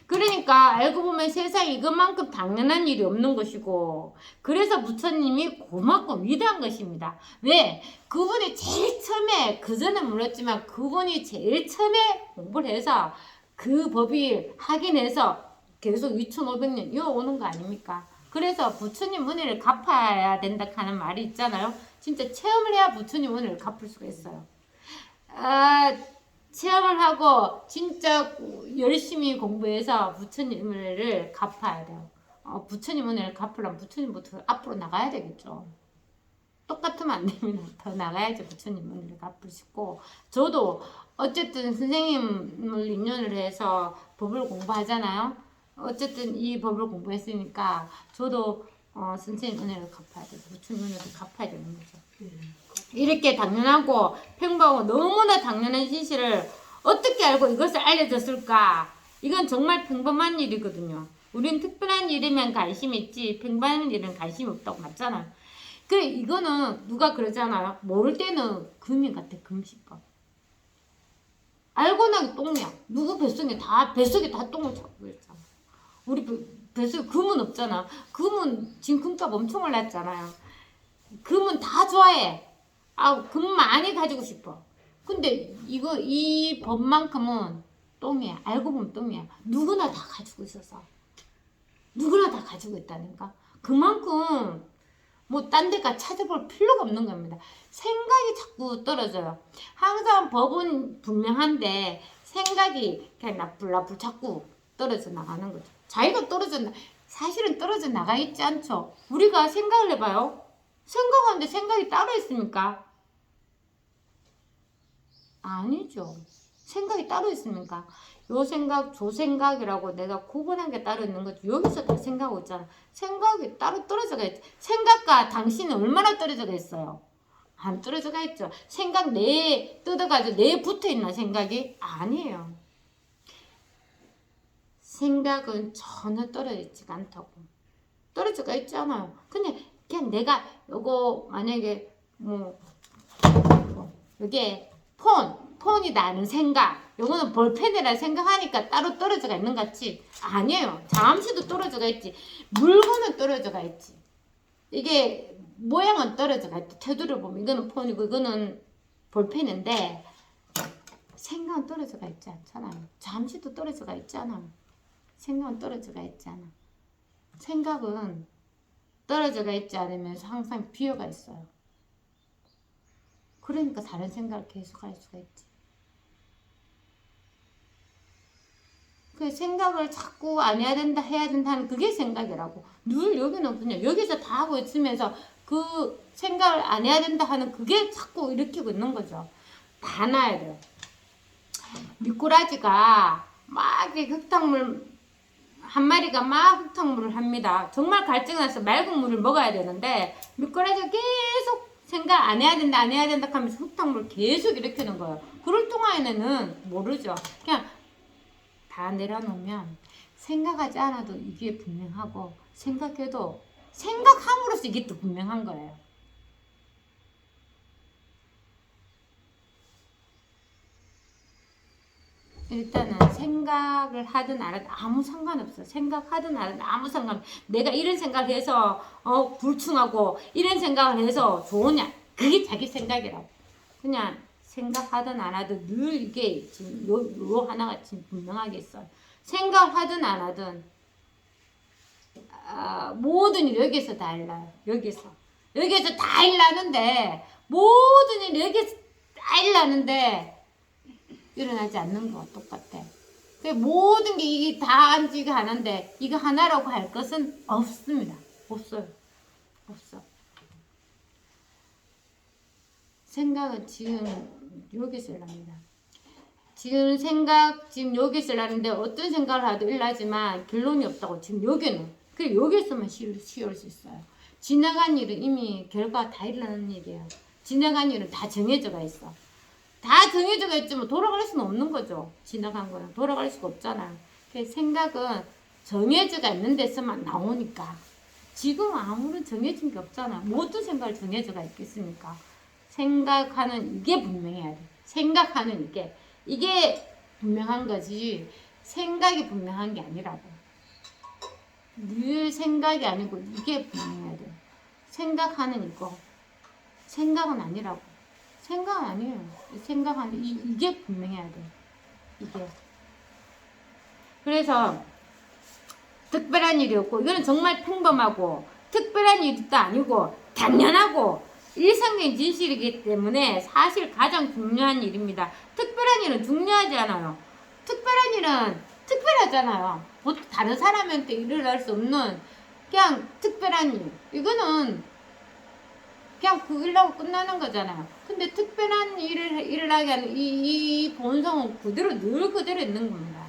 그러니까 알고 보면 세상에 이것만큼 당연한 일이 없는 것이고 그래서 부처님이 고맙고 위대한 것입니다. 왜? 그분이 제일 처음에 그전에 몰랐지만 그분이 제일 처음에 공부를 해서 그 법이 확인해서 계속 2500년 이어오는 거 아닙니까? 그래서 부처님 은혜를 갚아야 된다 하는 말이 있잖아요. 진짜 체험을 해야 부처님 은혜를 갚을 수가 있어요. 체험을 하고 진짜 열심히 공부해서 부처님 은혜를 갚아야 돼요. 부처님 은혜를 갚으려면 부처님부터 앞으로 나가야 되겠죠. 똑같으면 안 됩니다. 더 나가야죠. 부처님 은혜를 갚으시고. 저도 어쨌든 선생님을 인연을 해서 법을 공부하잖아요. 어쨌든 이 법을 공부했으니까 저도 선생님 은혜를 갚아야 되고 부처님 은혜를 갚아야 되는 거죠. 이렇게 당연하고 평범하고 너무나 당연한 진실을 어떻게 알고 이것을 알려줬을까? 이건 정말 평범한 일이거든요. 우린 특별한 일이면 관심 있지 평범한 일은 관심 없다고 맞잖아요. 그래 이거는 누가 그러잖아요. 모를 때는 금이 같아. 금시법. 알고 나기 똥이야. 누구 뱃속에 다 똥을 잡고 있잖아. 우리 뱃속에 금은 없잖아. 금은 지금 금값 엄청 올랐잖아요. 금은 다 좋아해. 금 많이 가지고 싶어. 근데 이 법만큼은 똥이야. 알고 보면 똥이야. 누구나 다 가지고 있어서. 누구나 다 가지고 있다니까. 그만큼 뭐 딴 데가 찾아볼 필요가 없는 겁니다. 생각이 자꾸 떨어져요. 항상 법은 분명한데 생각이 그냥 나풀나풀 자꾸 떨어져 나가는 거죠. 자기가 사실은 떨어져 나가 있지 않죠. 우리가 생각을 해봐요. 생각하는데 생각이 따로 있습니까? 아니죠. 생각이 따로 있습니까? 요 생각, 저 생각이라고 내가 구분한 게 따로 있는 거죠. 여기서 다 생각하고 있잖아. 생각이 따로 떨어져가 있지. 생각과 당신은 얼마나 떨어져가 있어요? 안 떨어져가 있죠. 생각 내에 뜯어가지고 내에 붙어 있나 생각이? 아니에요. 생각은 전혀 떨어져 있지가 않다고. 떨어져가 있지 않아요. 그냥 내가 요거 만약에 이게 폰이 나는 생각, 요거는 볼펜이라 생각하니까 따로 떨어져가 있는 것 같지? 아니에요. 잠시도 떨어져가 있지. 물건은 떨어져가 있지. 이게 모양은 떨어져가 있지. 테두리를 보면 이거는 폰이고 이거는 볼펜인데 생각은 떨어져가 있지 않잖아요. 잠시도 떨어져가 있지 않아요. 생각은 떨어져가 있지 않아. 생각은 떨어져가 있지 않으면서 항상 비어가 있어요. 그러니까 다른 생각을 계속 할 수가 있지. 그 생각을 자꾸 안 해야 된다 해야 된다 하는 그게 생각이라고. 늘 여기는 그냥 여기서 다 하고 있으면서 그 생각을 안 해야 된다 하는 그게 자꾸 일으키고 있는 거죠. 다 놔야 돼요. 미꾸라지가 막 흙탕물 한 마리가 막 흙탕물을 합니다. 정말 갈증나서 맑은 물을 먹어야 되는데 미꾸라지가 계속 생각 안 해야 된다 안 해야 된다 하면서 흙탕물을 계속 일으키는 거예요. 그럴 동안에는 모르죠. 그냥 다 내려놓으면 생각하지 않아도 이게 분명하고 생각해도 생각함으로써 이게 또 분명한 거예요. 일단은 생각을 하든 안 하든 아무 상관없어. 생각하든 안 하든 아무 상관없어. 내가 이런 생각을 해서 불충하고 이런 생각을 해서 좋으냐. 그게 자기 생각이라고. 그냥 생각하든 안 하든 늘 이게 지금 요 하나가 지금 분명하게 있어요. 생각을 하든 안 하든 모든 일 여기서 다 일나요. 여기서 다 일나는데 모든 일 여기서 다 일나는데 일어나지 않는 거 똑같아. 모든 게 이게 다 안지가 하는데 이거 하나라고 할 것은 없습니다. 없어요. 없어. 생각은 지금 여기서 일납니다. 지금 여기서 일하는데 어떤 생각을 하도 일나지만 결론이 없다고. 지금 여기는. 여기서만 쉬울 수 있어요. 지나간 일은 이미 결과가 다 일어나는 일이에요. 지나간 일은 다 정해져가 있어. 다 정해져가 있지만 돌아갈 수는 없는 거죠. 지나간 거는 돌아갈 수가 없잖아요. 생각은 정해져가 있는 데서만 나오니까. 지금 아무런 정해진 게 없잖아. 모든 생각을 정해져가 있겠습니까? 생각하는 이게 분명해야 돼. 생각하는 이게 분명한 거지 생각이 분명한 게 아니라고. 늘 생각이 아니고 이게 분명해야 돼. 생각하는 이거 생각은 아니라고. 생각은 아니에요. 생각하는 이게 분명해야 돼. 이게. 그래서 특별한 일이 없고 이거는 정말 평범하고 특별한 일도 아니고 당연하고 일상적인 진실이기 때문에 사실 가장 중요한 일입니다. 특별한 일은 중요하지 않아요. 특별한 일은 특별하잖아요. 보통 다른 사람한테 일어날 수 없는 그냥 특별한 일. 이거는 그냥 그냥 그 일하고 끝나는 거잖아요. 근데 특별한 일을 하게 하는 이 본성은 그대로 늘 그대로 있는 겁니다.